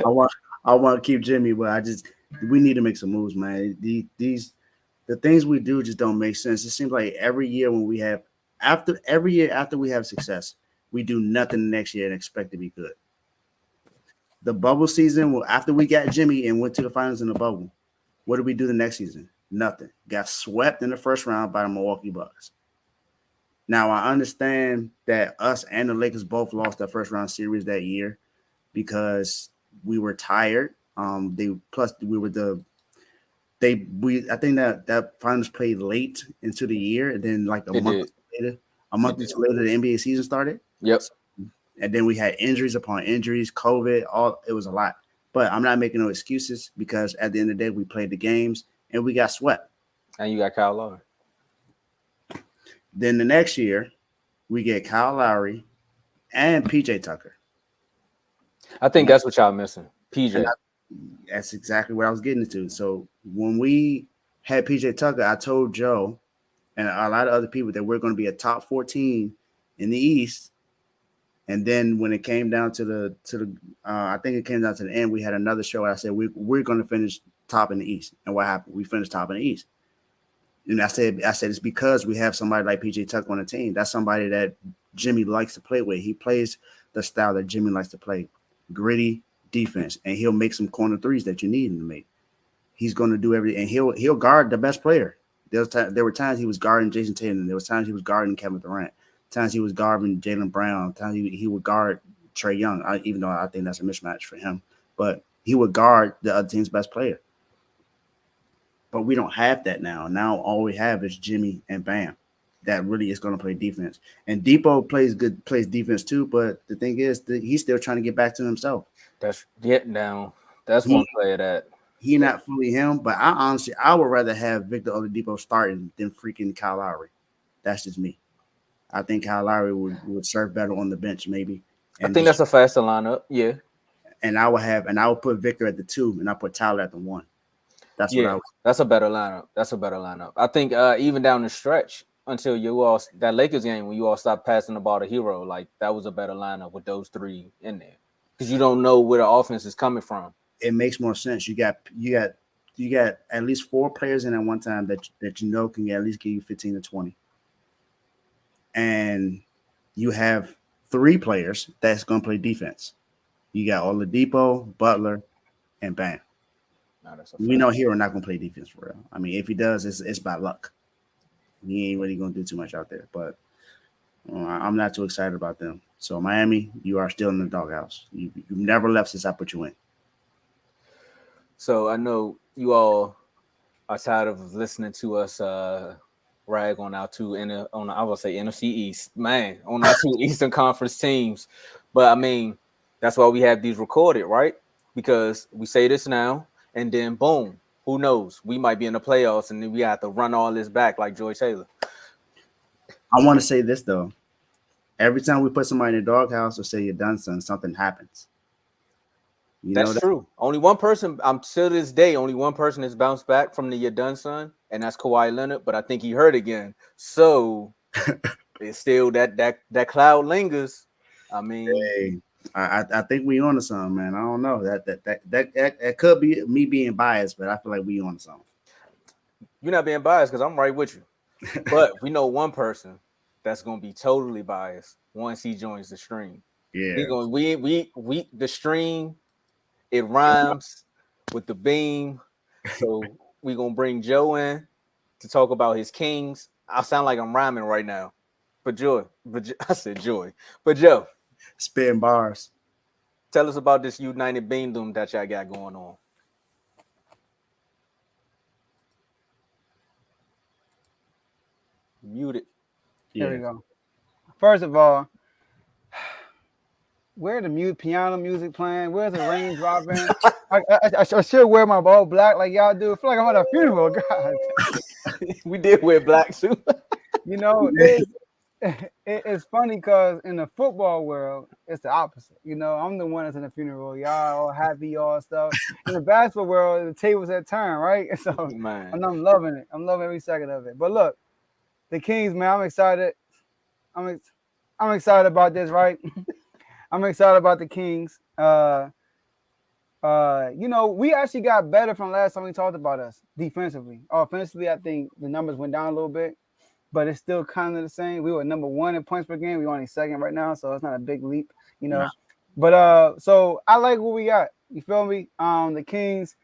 I want to keep Jimmy, but we need to make some moves, man. The things we do just don't make sense. It seems like every year after we have success, we do nothing the next year and expect to be good. The bubble season, after we got Jimmy and went to the finals in the bubble, what did we do the next season? Nothing. Got swept in the first round by the Milwaukee Bucks. Now, I understand that us and the Lakers both lost that first round series that year because we were tired. I think that finals played late into the year, and then like a month or two later, the NBA season started. Yep. And then we had injuries upon injuries, COVID, it was a lot. But I'm not making no excuses because at the end of the day, we played the games and we got swept. And you got Kyle Lowry. Then the next year, we get Kyle Lowry and PJ Tucker. I think that's what y'all missing. PJ. That's exactly what I was getting into. So when we had PJ Tucker, I told Joe and a lot of other people that we're going to be a top 14 in the East. And then when it came down to I think it came down to the end, we had another show. I said we're going to finish top in the East. And what happened? We finished top in the East. And I said it's because we have somebody like PJ Tucker on the team. That's somebody that Jimmy likes to play with. He plays the style that Jimmy likes to play, gritty defense, and he'll make some corner threes that you need him to make. He's going to do everything, and he'll guard the best player. There were times he was guarding Jason Tatum. There was times he was guarding Kevin Durant. Times he was guarding Jaylen Brown. Times he would guard Trae Young, even though I think that's a mismatch for him. But he would guard the other team's best player. But we don't have that now. Now all we have is Jimmy and Bam. That really is going to play defense. And Depot plays defense too. But the thing is, he's still trying to get back to himself. That's one player that he not fully him. But I would rather have Victor Oladipo starting than freaking Kyle Lowry. That's just me. I think Kyle Lowry would serve better on the bench, maybe. And I think that's a faster lineup. Yeah. And I would put Victor at the 2 and I put Tyler at the 1. That's a better lineup. I think even down the stretch until that Lakers game when you all stopped passing the ball to Hero, like that was a better lineup with those 3 in there. Because you don't know where the offense is coming from. It makes more sense. You got at least 4 players in at one time that you know can at least give you 15 to 20. And you have 3 players that's going to play defense. You got Oladipo, Butler, and Bam. No, that's a We fact. know Hero not gonna play defense for real. I mean, if he does, it's by luck. He ain't really gonna do too much out there. But I'm not too excited about them. So Miami, you are still in the doghouse. You've never left since I put you in. So I know you all are tired of listening to us rag on our two I will say NFC East, man, on our two Eastern Conference teams. But I mean, that's why we have these recorded, right? Because we say this now, and then boom, who knows? We might be in the playoffs, and then we have to run all this back like Joy Taylor. I want to say this though. Every time we put somebody in the doghouse or say you're done, son, something happens. You know That's that? true. Only one person, I'm to this day, only one person has bounced back from the "you're done, son," and that's Kawhi Leonard. But I think he hurt again, so it's still that cloud lingers. I mean, Hey, I think we on to something, man. I don't know. That could be me being biased, but I feel like we on to something. you're not being biased because I'm right with you. But we know one person that's gonna be totally biased once he joins the stream. He Yeah. going we the stream. It rhymes with the beam, so we gonna bring Joe in to talk about his Kings. I sound like I'm rhyming right now, but I said Joy. But Joe, Spitting bars. tell us about this United Beamdom that y'all got going on. Muted. Yeah. Here we go. First of all, where the piano music playing? Where's the rain dropping? I should wear my all black like y'all do. I feel like I'm at a funeral. God, We did wear black too. you know, it's funny because in the football world, it's the opposite. You know, I'm the one that's in the funeral. Y'all all happy, all stuff. In the basketball world, the tables that turn, right? So Man, I'm loving it. I'm loving every second of it. But look, the Kings, man, I'm excited. I'm excited about this, right? I'm excited about the Kings. You know, we actually got better from last time we talked about us defensively. Offensively, I think the numbers went down a little bit, but it's still kind of the same. We were number 1 in points per game. We're only second right now, so it's not a big leap, you know. Yeah. But so I like what we got. You feel me? The Kings.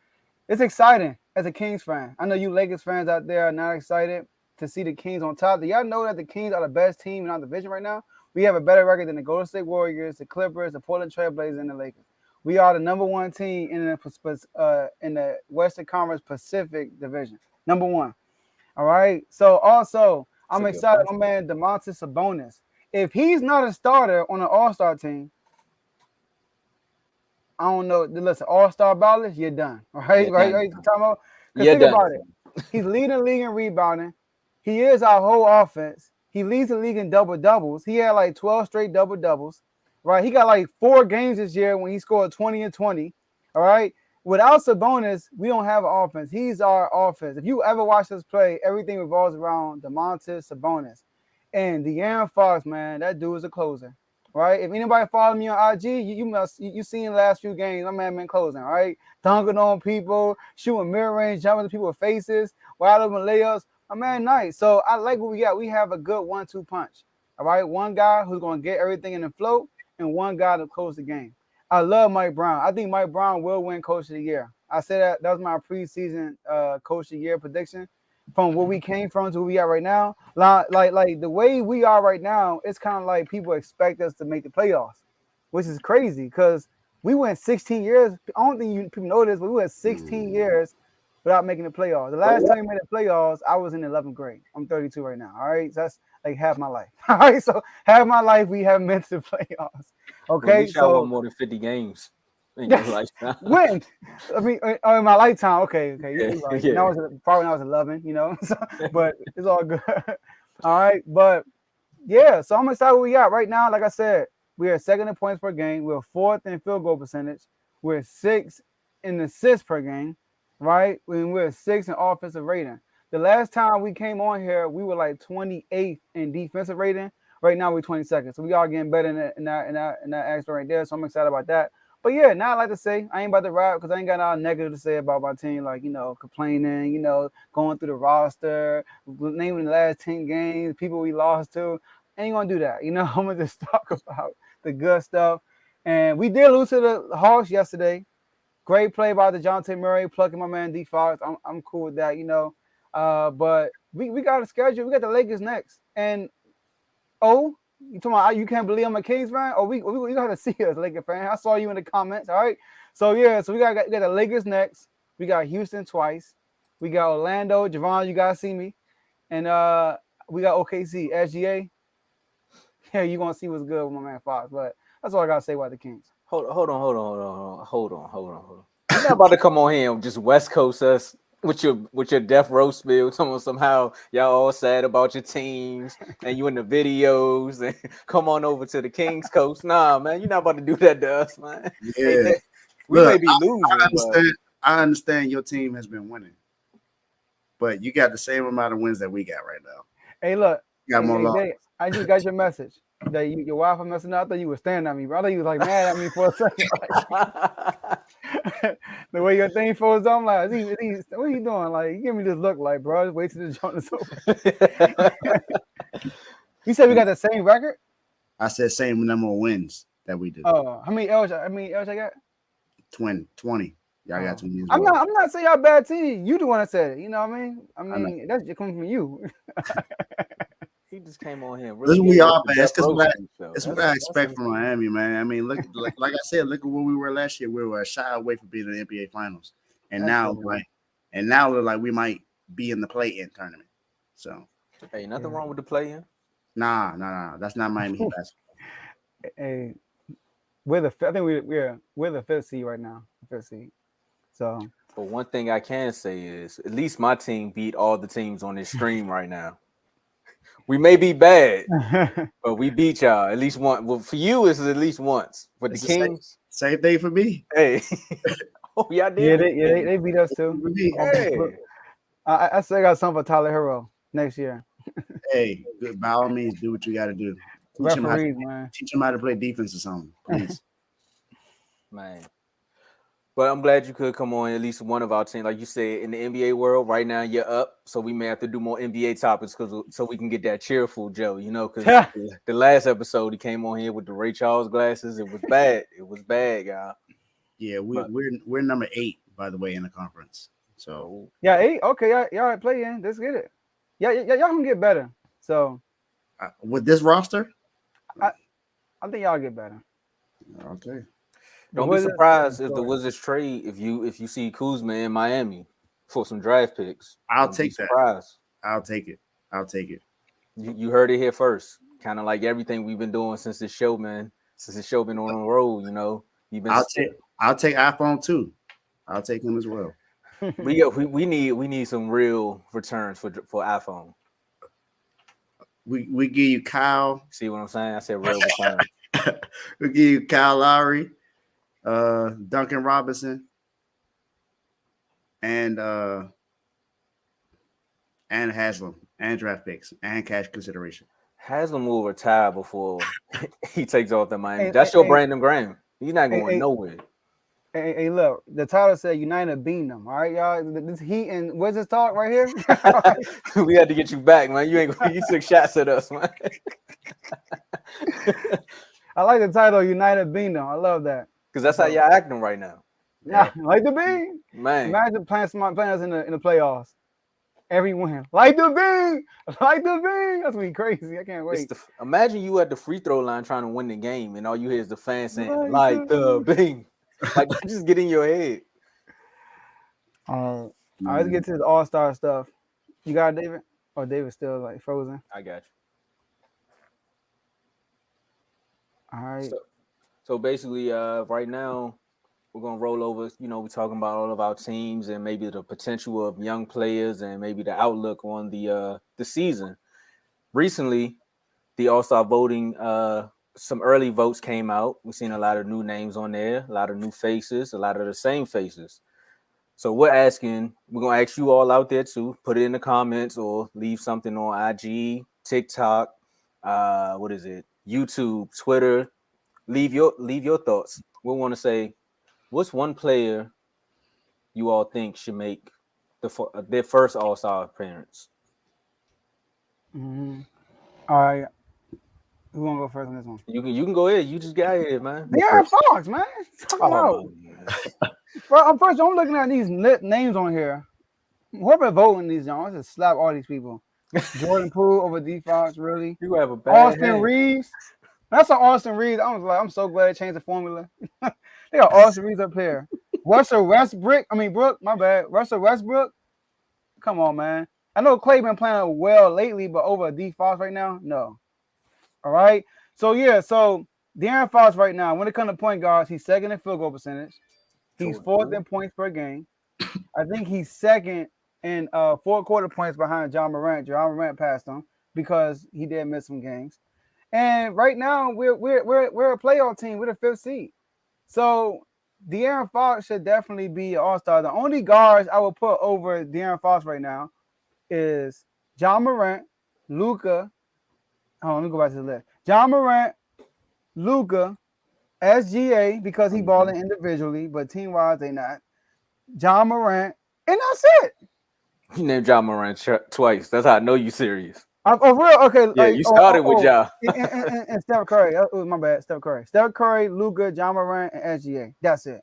It's exciting as a Kings fan. I know you Lakers fans out there are not excited to see the Kings on top. Do y'all know that the Kings are the best team in our division right now? We have a better record than the Golden State Warriors, the Clippers, the Portland Trail Blazers, and the Lakers. We are the number 1 team in the Western Conference Pacific Division. Number 1. All right. So also, I'm excited. My man Domantas Sabonis. If he's not a starter on an All-Star team, I don't know. Listen, All-Star ballot, you're done. All right. Right. Because think about it. He's leading the league in rebounding. He is our whole offense. He leads the league in double-doubles. He had like 12 straight double-doubles, right? He got like 4 games this year when he scored 20 and 20, all right? Without Sabonis, we don't have an offense. He's our offense. If you ever watch us play, everything revolves around Domantas Sabonis. And De'Aaron Fox, man, that dude is a closer, right? If anybody follow me on IG, you seen the last few games, my man been closing, right? Dunking on people, shooting mid-range, jumping to people's faces, wide open layups. My man, nice. So I like what we got. We have a good 1-2 punch. All right. One guy who's going to get everything in the float and one guy to close the game. I love Mike Brown. I think Mike Brown will win Coach of the Year. I said that was my preseason Coach of the Year prediction. From where we came from to where we are right now. Like the way we are right now, it's kind of like people expect us to make the playoffs, which is crazy because we went 16 years. I don't think people know this, but we went 16 years without making the playoffs. The last time we made the playoffs, I was in 11th grade. I'm 32 right now. All right. So that's like half my life. All right. So half my life we haven't been to the playoffs. Okay. so more than 50 games in your lifetime. When? I mean, in my lifetime. Okay. Yeah, You're right. yeah. Probably when I was 11, you know, so, but it's all good. All right. But yeah, so I'm excited what we got right now. Like I said, we are 2nd in points per game. We're 4th in field goal percentage. We're 6th in assists per game. Right? When we're 6th in offensive rating. The last time we came on here, we were like 28th in defensive rating. Right now we're 22nd. So we are getting better in that aspect right there. So I'm excited about that. But yeah, now I like to say I ain't about to rap because I ain't got nothing negative to say about my team, like, you know, complaining, you know, going through the roster, naming the last 10 games, people we lost to. I ain't gonna do that. You know, I'm gonna just talk about the good stuff. And we did lose to the Hawks yesterday. Great play by DeJounte Murray, plucking my man D Fox. I'm cool with that, you know. But we got a schedule. We got the Lakers next. And you talking about you can't believe I'm a Kings fan? We gotta see us, Lakers fan. I saw you in the comments. All right. So we got the Lakers next. We got Houston twice. We got Orlando. Javon, you guys see me. And we got OKC, SGA. Yeah, you gonna see what's good with my man Fox. But that's all I gotta say about the Kings. Hold on. You're not about to come on here and just West Coast us with your death row spill. Somehow y'all all sad about your teams and you in the videos and come on over to the Kings Coast. Nah, man, you're not about to do that to us, man. Yeah, we may be losing. I understand your team has been winning, but you got the same amount of wins that we got right now. Hey, look, you got more losses. I just got your message. That your wife was messing up. I thought you were staring at me, bro. I thought you was like mad at me for a second. The way your thing folds up, I'm like, what are you doing? Like, you give me this look like, bro. Just wait till the joint is over. You said we got the same record? I said same number of wins that we did. Oh, how many L's I got? 20. Y'all got 20. I'm not saying y'all bad team. You the one that said it. You know what I mean? That's just coming from you. He just came on here. Really we are, man. That's what I expect from Miami, man. I mean, look, like I said, look at where we were last year. We were a shot away from being in the NBA Finals, and now we're like we might be in the play-in tournament. So, hey, nothing wrong with the play-in. Nah. That's not Miami basketball. Hey, I think we're the fifth seed right now. Fifth seed. So, but one thing I can say is, at least my team beat all the teams on this stream right now. We may be bad, but we beat y'all at least once. Well, for you, it's at least once. But the Kings, same thing for me. Hey, y'all did. Yeah, they beat us too. Hey. I still got something for Tyler Hero next year. Hey, by all means, do what you got to do. Teach him how to play defense or something, please. Man. But I'm glad you could come on at least one of our teams. Like you said, in the NBA world, right now you're up. So we may have to do more NBA topics so we can get that cheerful Joe, you know, because the last episode he came on here with the Ray Charles glasses. It was bad. It was bad, y'all. Yeah, we're number 8, by the way, in the conference. So 8. Okay, y'all play in. Let's get it. Yeah, y'all can get better. So with this roster, I think y'all get better. Okay. Don't be surprised if the Wizards trade if you see Kuzma in Miami for some draft picks. I'll take that. I'll take it. You heard it here first. Kind of like everything we've been doing since the show, man. Since the show been on the road, you know. I'll take iPhone too. I'll take him as well. we need some real returns for iPhone. We give you Kyle. See what I'm saying? I said real returns. We give you Kyle Lowry, Duncan Robinson, and Haslam, and draft picks and cash consideration. Haslam will retire before he takes off the Miami. That's your Brandon Graham. He's not going nowhere. Hey, look, the title said United beating them. All right, y'all. This Heat and Wizards talk right here. We had to get you back, man. You took shots at us, man. I like the title United beating them. I love that. Because that's how y'all acting right now. Yeah, like the bean. Man. Imagine playing us in the playoffs. Every win. Like the bean. Like the bean. That's gonna be crazy. I can't wait. Imagine you at the free throw line trying to win the game, and all you hear is the fans saying, like the bean. Like, just get in your head. All right, let's get to the All-Star stuff. You got it, David? Or David's still like frozen? I got you. All right. So basically, right now, we're gonna roll over. You know, we're talking about all of our teams and maybe the potential of young players and maybe the outlook on the season. Recently, the All-Star voting, some early votes came out. We've seen a lot of new names on there, a lot of new faces, a lot of the same faces. So we're going to ask you all out there too, put it in the comments or leave something on IG, TikTok, YouTube, Twitter. Leave your thoughts. We want to say, what's one player you all think should make their first All-Star appearance? Mm-hmm. All right. Who want to go first on this one? You can go ahead. You just got here, man. Yeah, Fox, man. Talk about. I'm looking at these names on here. Whoever voting these, y'all, just slap all these people. Jordan Poole over D Fox, really? You have a bad Austin hand. Reeves. That's an Austin Reeves. I was like, I'm so glad they changed the formula. They got Austin Reeves up here. Russell Westbrook. My bad. Russell Westbrook. Come on, man. I know Clay been playing well lately, but over D Fox right now, no. All right. So De'Aaron Fox right now, when it comes to point guards, he's second in field goal percentage. He's fourth in points per game. I think he's second in 4-quarter points behind John Morant. John Morant passed him because he did miss some games. And right now we're a playoff team. We're the 5th seed. So De'Aaron Fox should definitely be an all-star. The only guards I will put over De'Aaron Fox right now is John Morant, Luka. Let me go back to the list. John Morant, Luka, SGA, because he balling individually, but team-wise they not. John Morant, and that's it. You named John Morant twice. That's how I know you serious. Oh, real? Okay. Yeah, you started with Ja. And Steph Curry. Oh, my bad. Steph Curry, Luka, John Morant, and SGA. That's it.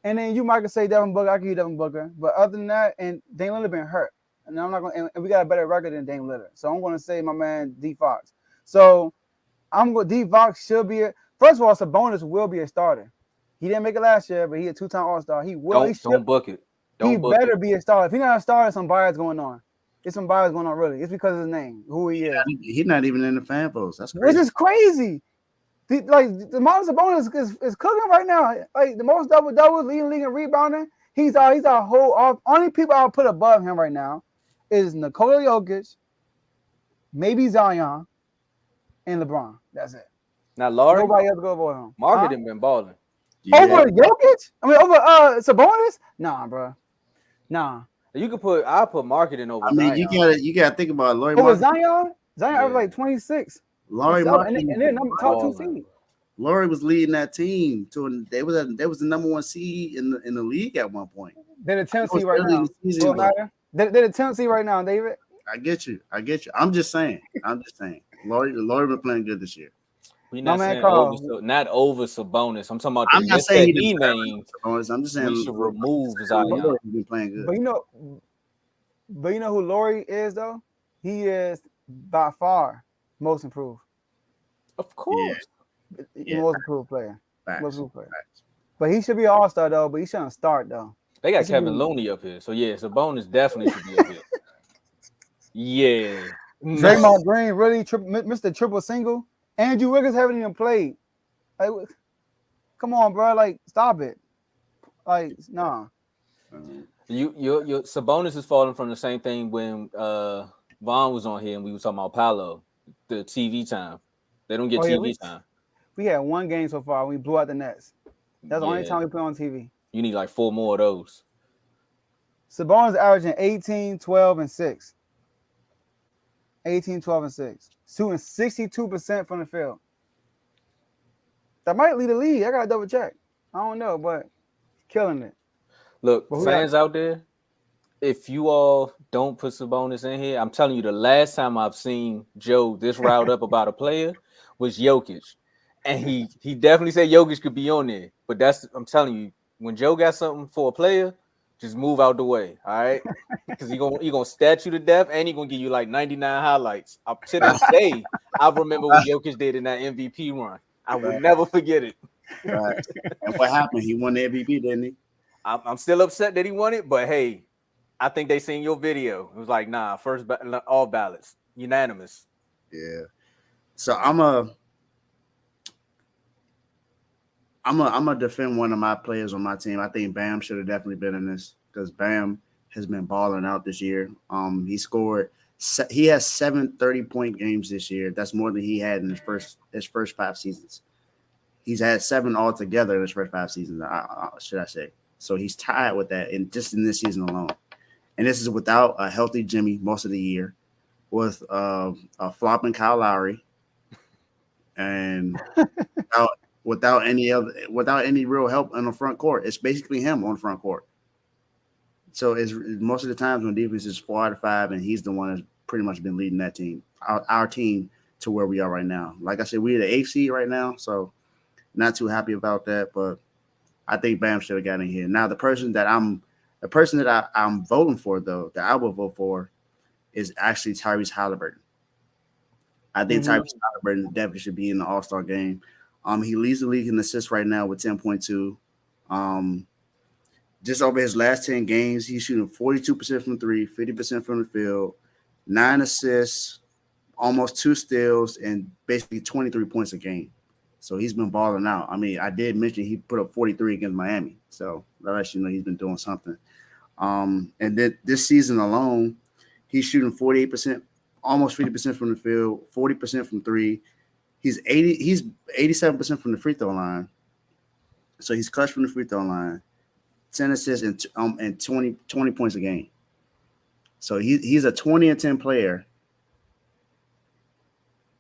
And then you might say Devin Booker. I can use Devin Booker. But other than that, and Dame Lillard been hurt. And I'm not going. And we got a better record than Dame Lillard. So I'm going to say my man D Fox. So I'm going. D Fox should be a. First of all, Sabonis will be a starter. He didn't make it last year, but he a 2-time All-Star. He will. Don't book it. He better be a starter. If he's not a starter, some bias going on. There's some bias going on, really. It's because of his name, who he is. He's not even in the fan votes. That's crazy. Which is crazy. The Sabonis is cooking right now. Like the most double-doubles, leading league in rebounding. He's our whole off. Only people I'll put above him right now is Nikola Jokic, maybe Zion, and LeBron. That's it. Now, Laurie, nobody else go over him. Marketing been balling. Yeah. Over Jokic? Over Sabonis? Nah, bro. Nah. You could put. I put marketing over. I mean, Zion. you gotta think about Laurie. Over Zion. Zion was like 26. Laurie and then top 2 seed. Laurie was leading that team to. They was the number 1 seed in the league at one point. They're the 10th seed right now. They're the 10th seed right now, David. I get you. I'm just saying. Laurie been playing good this year. We're not saying not over Sabonis. I'm talking about I'm not saying he named. I'm just saying we should remove Zion. He's been playing good. But you know who Laurie is though? He is by far most improved. Of course. Most improved player. Facts. Most improved player. Facts. But he should be an all-star though, but he shouldn't start though. They got Kevin Looney up here. So yeah, Sabonis definitely should be up here. Yeah. Draymond Green really Mr. Triple Single. Andrew Wiggins haven't even played. Like, come on, bro. Like, stop it. Like, nah. Your Sabonis is falling from the same thing when Vaughn was on here and we were talking about Paolo, the TV time. They don't get TV time. We had 1 game so far. We blew out the Nets. That's the only time we play on TV. You need like 4 more of those. Sabonis averaging 18, 12, and 6. 18, 12, and 6. Shooting 62% from the field. That might lead the league. I got to double check. I don't know, but killing it. Look, fans out there, if you all don't put Sabonis in here, I'm telling you, the last time I've seen Joe this riled up about a player was Jokic. And he definitely said Jokic could be on there. But I'm telling you, when Joe got something for a player, just move out the way, all right? Because he gonna stat you to death, and he gonna give you like 99 highlights. Up to this day, I remember what Jokic did in that MVP run. I will never forget it. Right. And what happened? He won the MVP, didn't he? I'm still upset that he won it, but hey, I think they seen your video. It was like, nah, first all ballots, unanimous. Yeah. So I'm gonna defend one of my players on my team. I think Bam should have definitely been in this because Bam has been balling out this year. He has 7 30-point games this year. That's more than he had in his first 5 seasons. He's had 7 altogether in his first 5 seasons, should I say. So he's tied with that just in this season alone. And this is without a healthy Jimmy most of the year, with a flopping Kyle Lowry, and without any real help on the front court. It's basically him on the front court. So it's most of the times when defense is 4 out of 5, and he's the one that's pretty much been leading that team, our team, to where we are right now. Like I said, we're the 8th seed right now, so not too happy about that. But I think Bam should have gotten in here. Now the person that I'm voting for though, that I will vote for, is actually Tyrese Halliburton. I think Tyrese Halliburton definitely should be in the All-Star game. He leads the league in assists right now with 10.2. Just over his last 10 games, he's shooting 42% from three, 50% from the field, 9 assists, almost 2 steals, and basically 23 points a game. So he's been balling out. I mean, I did mention he put up 43 against Miami. So that lets you know he's been doing something. And then this season alone, he's shooting 48%, almost 50% from the field, 40% from three. He's 87% from the free throw line. So he's clutch from the free throw line, 10 assists and 20 points a game. So he's a 20 and 10 player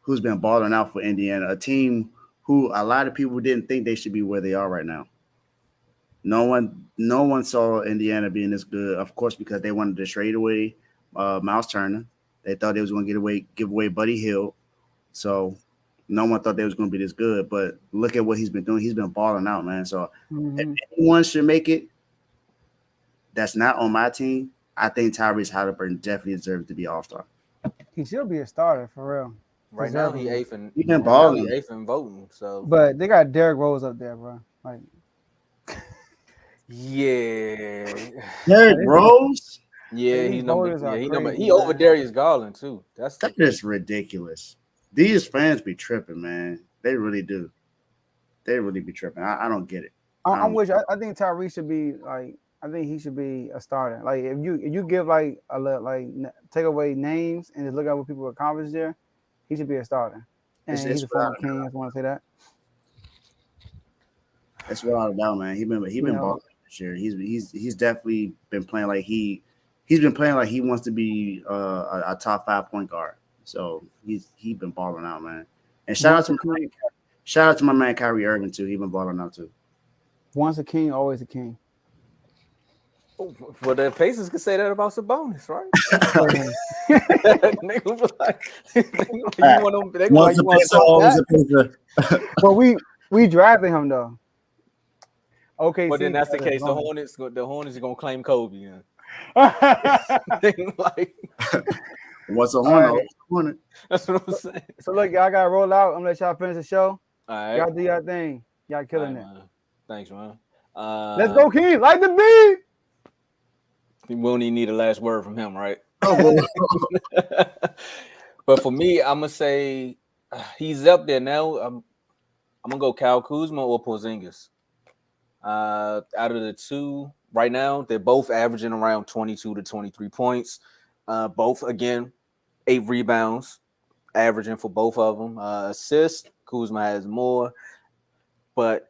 who's been balling out for Indiana, a team who a lot of people didn't think they should be where they are right now. No one saw Indiana being this good, of course, because they wanted to trade away Miles Turner. They thought they was going to give away Buddy Hield. So no one thought they was going to be this good. But look at what he's been doing. He's been balling out, man. So if anyone should make it that's not on my team, I think Tyrese Halliburton definitely deserves to be All-Star. He should be a starter for real. Right now, he eighth and voting. So, but they got Derrick Rose up there, bro. Like, yeah, Derrick Rose. Yeah, he's number. He over Darius Garland too. That's just ridiculous. These fans be tripping, man. They really do. They really be tripping. I don't get it. I think Tyrese should be like. I think he should be a starter. Like if you give like take away names and just look at what people accomplished there, he should be a starter. And he's a former King. I just want to say that. That's without a doubt, man. He been balling this year. He's definitely been playing like he's been playing like he wants to be a top 5 point guard. So he's been balling out, man. And shout out to my man Kyrie Irving too. He's been balling out too. Once a king, always a king. Well, the Pacers could say that about Sabonis, right? Well, we drafted him though. Okay, but then that's the case. The Hornets are gonna claim Kobe. Yeah. What's a Hornet? Right. That's what I'm saying. So look, y'all gotta roll out. I'm gonna let y'all finish the show. All right. Y'all do your thing. Y'all killing it. Man. Thanks, man. Let's go, King. Like the beat. We won't even need a last word from him, right? But for me, I'm gonna say he's up there now. I'm gonna go Kyle Kuzma or Porzingis. Out of the two right now, they're both averaging around 22 to 23 points. Both again, 8 rebounds, averaging for both of them. Assists, Kuzma has more, but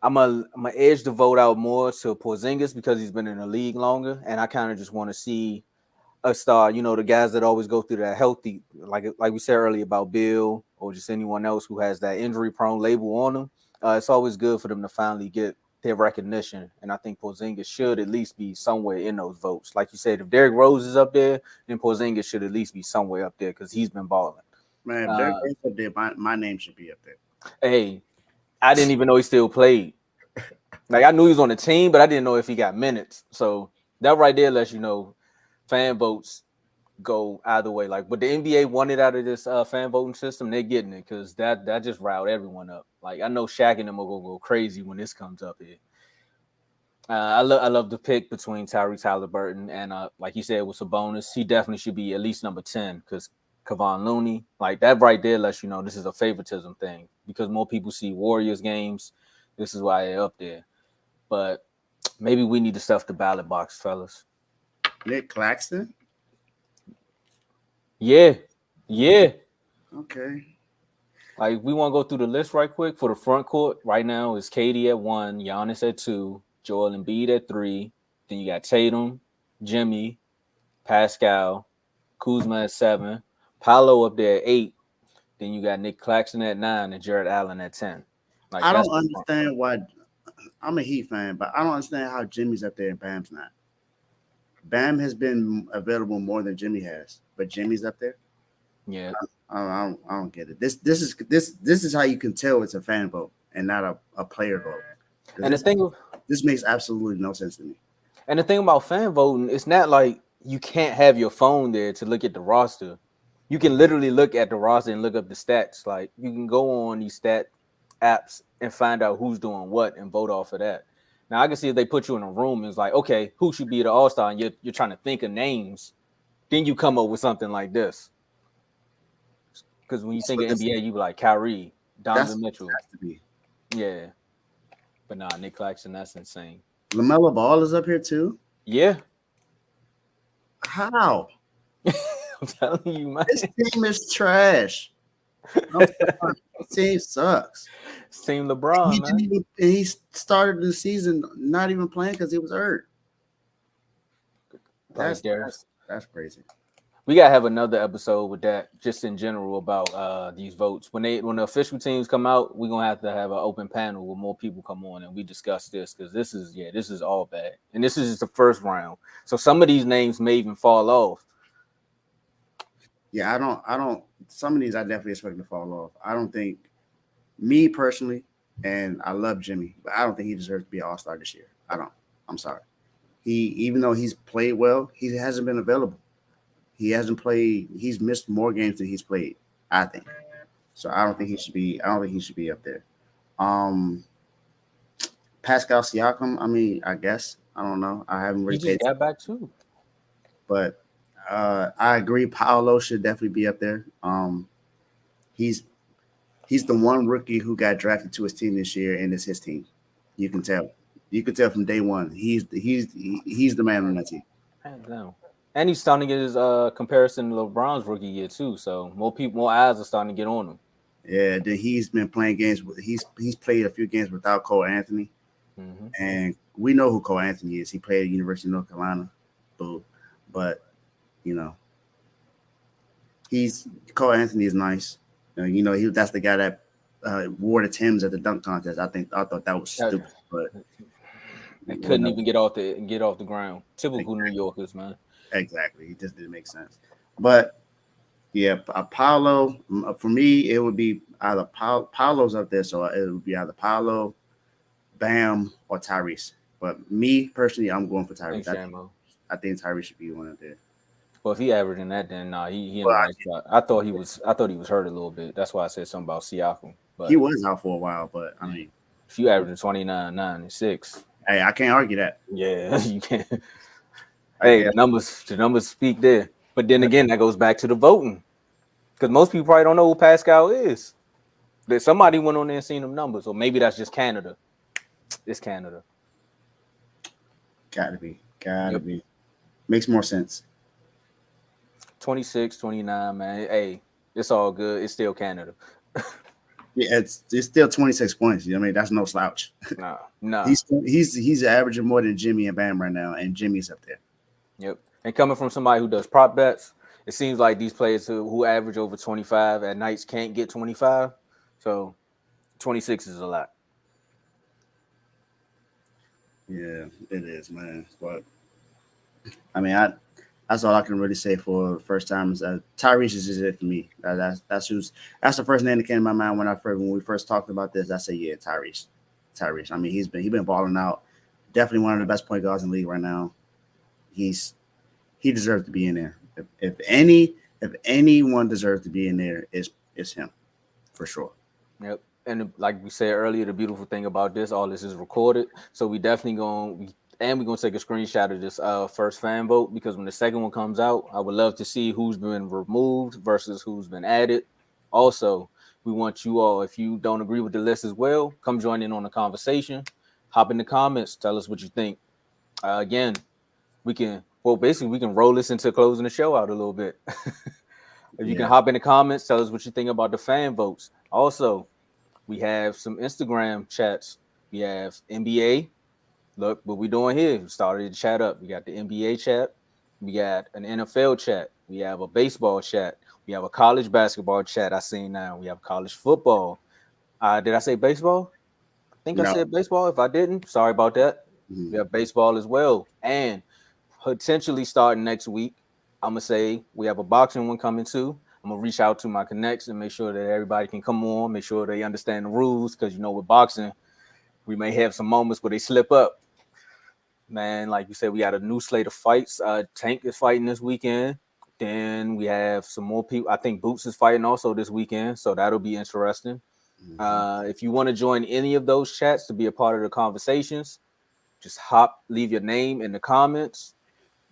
I'm a edge the vote out more to Porzingis because he's been in the league longer, and I kind of just want to see a star. You know, the guys that always go through that healthy, like we said earlier about Bill or just anyone else who has that injury-prone label on them. It's always good for them to finally get their recognition, and I think Porzingis should at least be somewhere in those votes. Like you said, if Derrick Rose is up there, then Porzingis should at least be somewhere up there because he's been balling. Man, if Derrick Rose up there, my name should be up there. Hey, I didn't even know he still played. Like I knew he was on the team, but I didn't know if he got minutes. So that right there lets you know fan votes go either way. Like what the NBA wanted out of this fan voting system, they're getting it because that just riled everyone up. Like I know Shaq and them will go crazy when this comes up here. I love the pick between Tyrese Halliburton and like you said with Sabonis, he definitely should be at least number 10 because Kevon Looney, like that right there lets you know this is a favoritism thing because more people see Warriors games. This is why they're up there. But maybe we need to stuff the ballot box, fellas. Nick Claxton? Yeah. Okay. Like, we want to go through the list right quick. For the front court, right now is KD at 1, Giannis at 2, Joel Embiid at 3. Then you got Tatum, Jimmy, Pascal, Kuzma at 7, Paolo up there at 8. Then you got Nick Claxton at 9 and Jared Allen at 10. Like, I don't understand why. I'm a Heat fan, but I don't understand how Jimmy's up there and Bam's not. Bam has been available more than Jimmy has, but Jimmy's up there. Yeah, I don't get it. This is how you can tell it's a fan vote and not a player vote. And the thing This makes absolutely no sense to me. And the thing about fan voting, it's not like you can't have your phone there to look at the roster. You can literally look at the roster and look up the stats. Like you can go on these stat apps and find out who's doing what and vote off of that. Now I can see if they put you in a room and it's like, okay, who should be the All-Star? And you're trying to think of names. Then you come up with something like this. Because when you think of NBA, you be like Kyrie, Donovan Mitchell. Has to be. Yeah. But nah, Nick Claxton, that's insane. LaMelo Ball is up here too? Yeah. How? I'm telling you, man. This team is trash. This team sucks. It's Team LeBron, man. He started the season not even playing because he was hurt. That's crazy. We gotta have another episode with that, just in general about these votes. When the official teams come out, we're gonna have to have an open panel where more people come on and we discuss this because this is all bad. And this is just the first round. So some of these names may even fall off. Yeah, I don't some of these I definitely expect to fall off. I don't think me personally, and I love Jimmy, but I don't think he deserves to be an All-Star this year. I don't. I'm sorry. Even though he's played well, he hasn't been available. He hasn't played. He's missed more games than he's played, I think. So I don't think he should be. I don't think he should be up there. Pascal Siakam. I mean, I guess I don't know. I haven't really. He just got back too. But I agree. Paolo should definitely be up there. He's the one rookie who got drafted to his team this year, and it's his team. You can tell. You can tell from day one. He's the man on that team. And he's starting to get his comparison to LeBron's rookie year too. So more eyes are starting to get on him. Yeah, he's been playing games with he's played a few games without Cole Anthony. Mm-hmm. And we know who Cole Anthony is. He played at the University of North Carolina. But you know, Cole Anthony is nice. That's the guy that wore the Timbs at the dunk contest. I thought that was stupid, but they couldn't even get off the ground. Typical New Yorkers, man. Exactly. It just didn't make sense. But yeah, Paolo, for me, it would be either Paolo's up there, so it would be either Paolo, Bam, or Tyrese. But me personally, I'm going for Tyrese. I think Tyrese should be one up there. Well, if he averaging that, then he in the right spot. I thought he was hurt a little bit. That's why I said something about Siakam. But he was out for a while, but I mean, if you averaging 29, 9, and 6, hey, I can't argue that. Yeah, you can't. Hey, the numbers speak there. But then again, that goes back to the voting. Because most people probably don't know who Pascal is. That somebody went on there and seen them numbers. Or maybe that's just Canada. It's Canada. Gotta be. Makes more sense. 26, 29, man. Hey, it's all good. It's still Canada. Yeah, it's still 26 points. I mean, that's no slouch. Nah. He's averaging more than Jimmy and Bam right now, and Jimmy's up there. Yep. And coming from somebody who does prop bets, it seems like these players who average over 25 at nights can't get 25. So 26 is a lot. Yeah, it is, man. But I mean, that's all I can really say for the first time is that Tyrese is it for me. That's the first name that came to my mind when we first talked about this. I said, yeah, Tyrese. I mean, he's been balling out. Definitely one of the best point guards in the league right now. He deserves to be in there. If anyone deserves to be in there, it's him, for sure. Yep. And like we said earlier, the beautiful thing about this, all this is recorded. So we definitely we're gonna take a screenshot of this first fan vote, because when the second one comes out, I would love to see who's been removed versus who's been added. Also, we want you all, if you don't agree with the list as well, come join in on the conversation. Hop in the comments, tell us what you think. Again, we can roll this into closing the show out a little bit. If you can hop in the comments, tell us what you think about the fan votes. Also, we have some Instagram chats. We have NBA. Look what we're doing here. We started the chat up. We got the NBA chat. We got an NFL chat. We have a baseball chat. We have a college basketball chat. I seen now. We have college football. Did I say baseball? I think I said baseball. If I didn't, sorry about that. Mm-hmm. We have baseball as well. And potentially starting next week, I'm going to say we have a boxing one coming too. I'm going to reach out to my connects and make sure that everybody can come on, make sure they understand the rules, because, with boxing, we may have some moments where they slip up. Man, like you said, we got a new slate of fights. Tank is fighting this weekend. Then we have some more people. I think Boots is fighting also this weekend, so that'll be interesting. If you want to join any of those chats to be a part of the conversations, just leave your name in the comments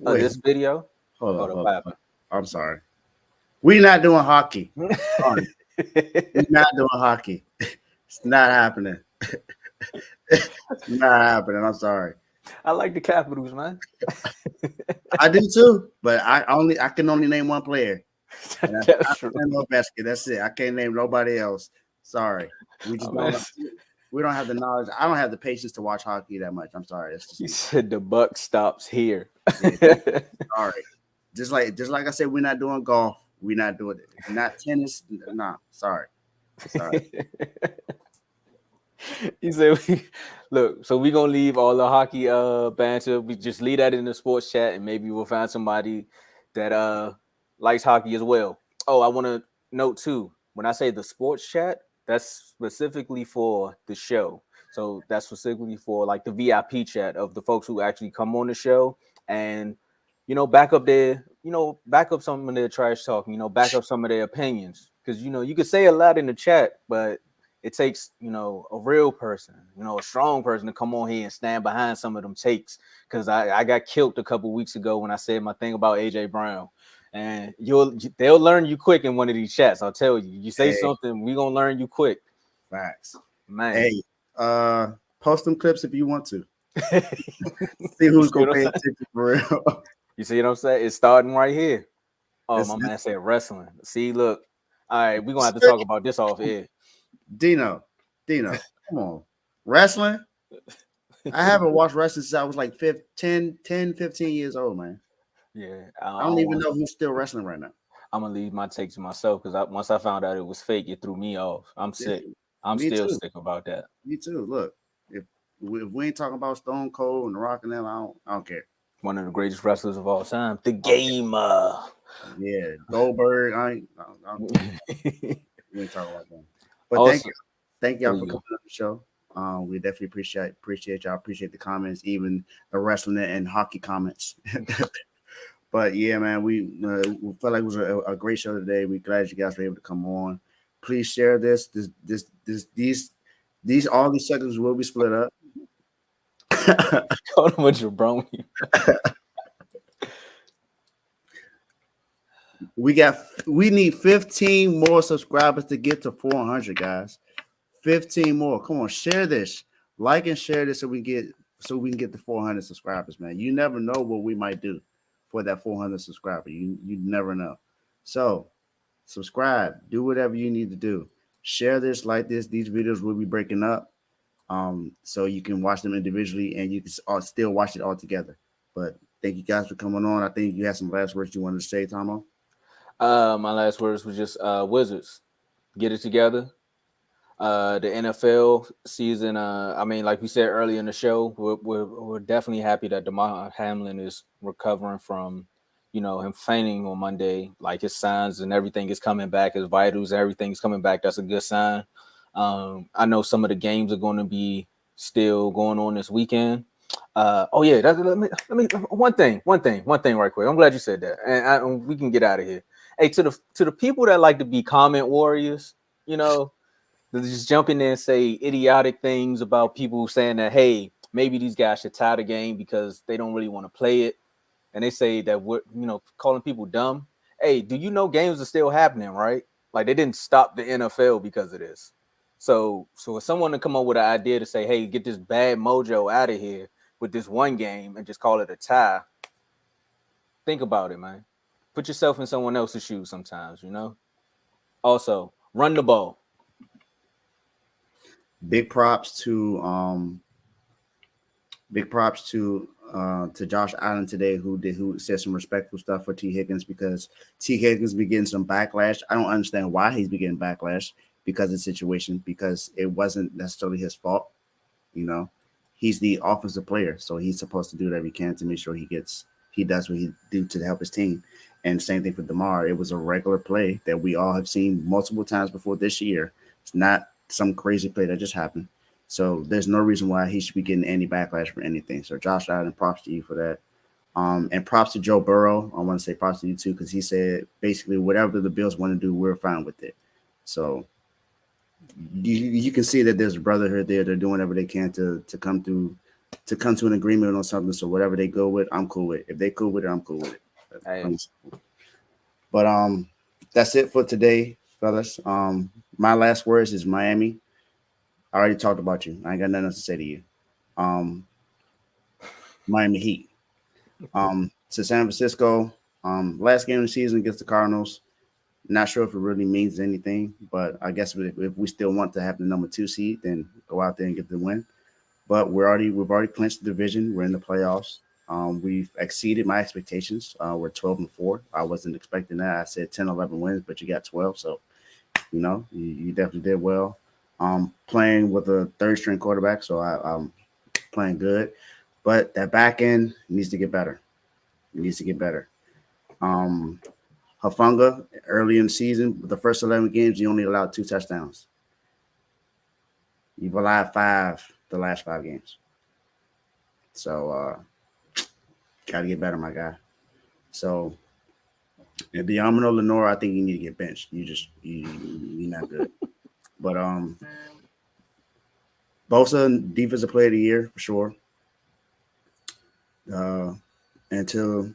of this video. Hold up. I'm sorry. We're not doing hockey. We're not doing hockey. It's not happening. It's not happening. I'm sorry. I like the Capitals, man. I do too, but I can only name one player. That's true. That's it. I can't name nobody else. Sorry. We just we don't have the knowledge. I don't have the patience to watch hockey that much. I'm sorry. You said the buck stops here. Yeah, sorry. Just like I said, we're not doing golf. We're not doing it. Not tennis. Nah, sorry. He said, look, so we're going to leave all the hockey banter. We just leave that in the sports chat, and maybe we'll find somebody that likes hockey as well. Oh, I want to note, too, when I say the sports chat, that's specifically for the show. So that's specifically for, like, the VIP chat of the folks who actually come on the show and, back up some of their trash talk, back up some of their opinions. Because, you could say a lot in the chat, but it takes, a real person, a strong person to come on here and stand behind some of them takes. Because I got killed a couple weeks ago when I said my thing about AJ Brown. And they'll learn you quick in one of these chats. I'll tell you. You say something, we're going to learn you quick. Facts. Man. Hey, post them clips if you want to. See who's going to pay attention for real. You see what I'm saying? It's starting right here. Oh, my man said wrestling. See, look. All right, we're going to have to talk about this off air. Dino, come on. Wrestling? I haven't watched wrestling since I was like 15 years old, man. Yeah. I don't even know who's still wrestling right now. I'm going to leave my take to myself because once I found out it was fake, it threw me off. I'm sick. I'm still sick about that. Me too. Look, if we ain't talking about Stone Cold and The Rock and them, I don't care. One of the greatest wrestlers of all time. The Gamer. Yeah. Goldberg. We ain't talking about them. But also, thank y'all for coming on the show. We definitely appreciate y'all. Appreciate the comments, even the wrestling and hockey comments. But yeah, man, we felt like it was a great show today. We're glad you guys were able to come on. Please share this. All these segments will be split up. Call them a jabroni. We need 15 more subscribers to get to 400, guys. 15 more. Come on, share this. Like and share this so we can get the 400 subscribers, man. You never know what we might do for that 400 subscriber. You never know. So subscribe. Do whatever you need to do. Share this, like this. These videos will be breaking up. So you can watch them individually and you can still watch it all together. But thank you guys for coming on. I think you had some last words you wanted to say, Tomo. My last words was just Wizards, get it together. The NFL season, like we said earlier in the show, we're definitely happy that DeMar Hamlin is recovering from, him fainting on Monday. Like his signs and everything is coming back, his vitals, everything is coming back. That's a good sign. I know some of the games are going to be still going on this weekend. Let me one thing right quick. I'm glad you said that, and we can get out of here. Hey, to the people that like to be comment warriors, just jump in there and say idiotic things about people saying that, hey, maybe these guys should tie the game because they don't really want to play it, and they say that we're calling people dumb. Hey, do you know games are still happening, right? Like they didn't stop the NFL because of this. So if someone to come up with an idea to say, hey, get this bad mojo out of here with this one game and just call it a tie, think about it, man. Put yourself in someone else's shoes sometimes, Also, run the ball. Big props to Josh Allen today, who said some respectful stuff for T. Higgins because T. Higgins been getting some backlash. I don't understand why he's been getting backlash because of the situation, because it wasn't necessarily his fault. He's the offensive player, so he's supposed to do whatever he can to make sure he does what he do to help his team. And same thing for DeMar. It was a regular play that we all have seen multiple times before this year. It's not some crazy play that just happened. So there's no reason why he should be getting any backlash for anything. So Josh Allen, props to you for that. And props to Joe Burrow. I want to say props to you too, because he said basically whatever the Bills want to do, we're fine with it. So you can see that there's a brotherhood there. They're doing whatever they can to come to an agreement on something. So whatever they go with, I'm cool with. If they cool with it, I'm cool with it. Hey. But that's it for today, fellas. My last words is Miami. I already talked about you. I ain't got nothing else to say to you. Miami Heat. To San Francisco. Last game of the season against the Cardinals. Not sure if it really means anything, but I guess if we still want to have the number 2 seed, then go out there and get the win. But we've already clinched the division. We're in the playoffs. We've exceeded my expectations. We're 12-4. I wasn't expecting that. I said 10, 11 wins, but you got 12. So, you definitely did well. Playing with a third-string quarterback, so I'm playing good. But that back end needs to get better. It needs to get better. Hufanga, early in the season, with the first 11 games, you only allowed 2 touchdowns. You've allowed 5 the last 5 games. So, got to get better, my guy. So, if Diamino Lenore, I think you need to get benched. You're not good. But Bosa, defensive player of the year for sure. And to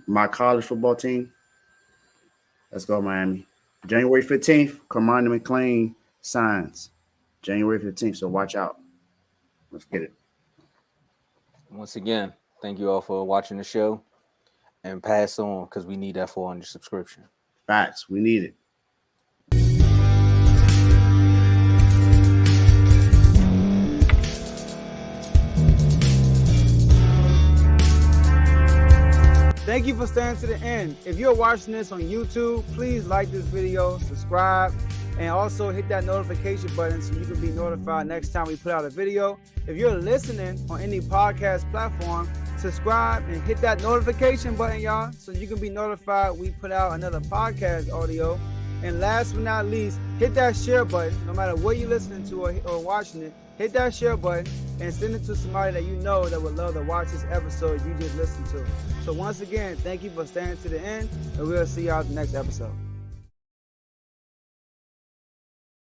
my college football team, let's go Miami. January 15th, Cormani McClain signs. January 15th, so watch out. Let's get it. Once again, thank you all for watching the show. And pass on, because we need that 400 subscription. Facts, we need it. Thank you for staying to the end. If you're watching this on YouTube, please like this video, subscribe, and also hit that notification button so you can be notified next time we put out a video. If you're listening on any podcast platform, subscribe and hit that notification button, y'all, so you can be notified we put out another podcast audio. And last but not least, hit that share button. No matter what you're listening to or watching it, hit that share button and send it to somebody that you know that would love to watch this episode you just listened to. So once again, thank you for staying to the end, and we'll see y'all at the next episode.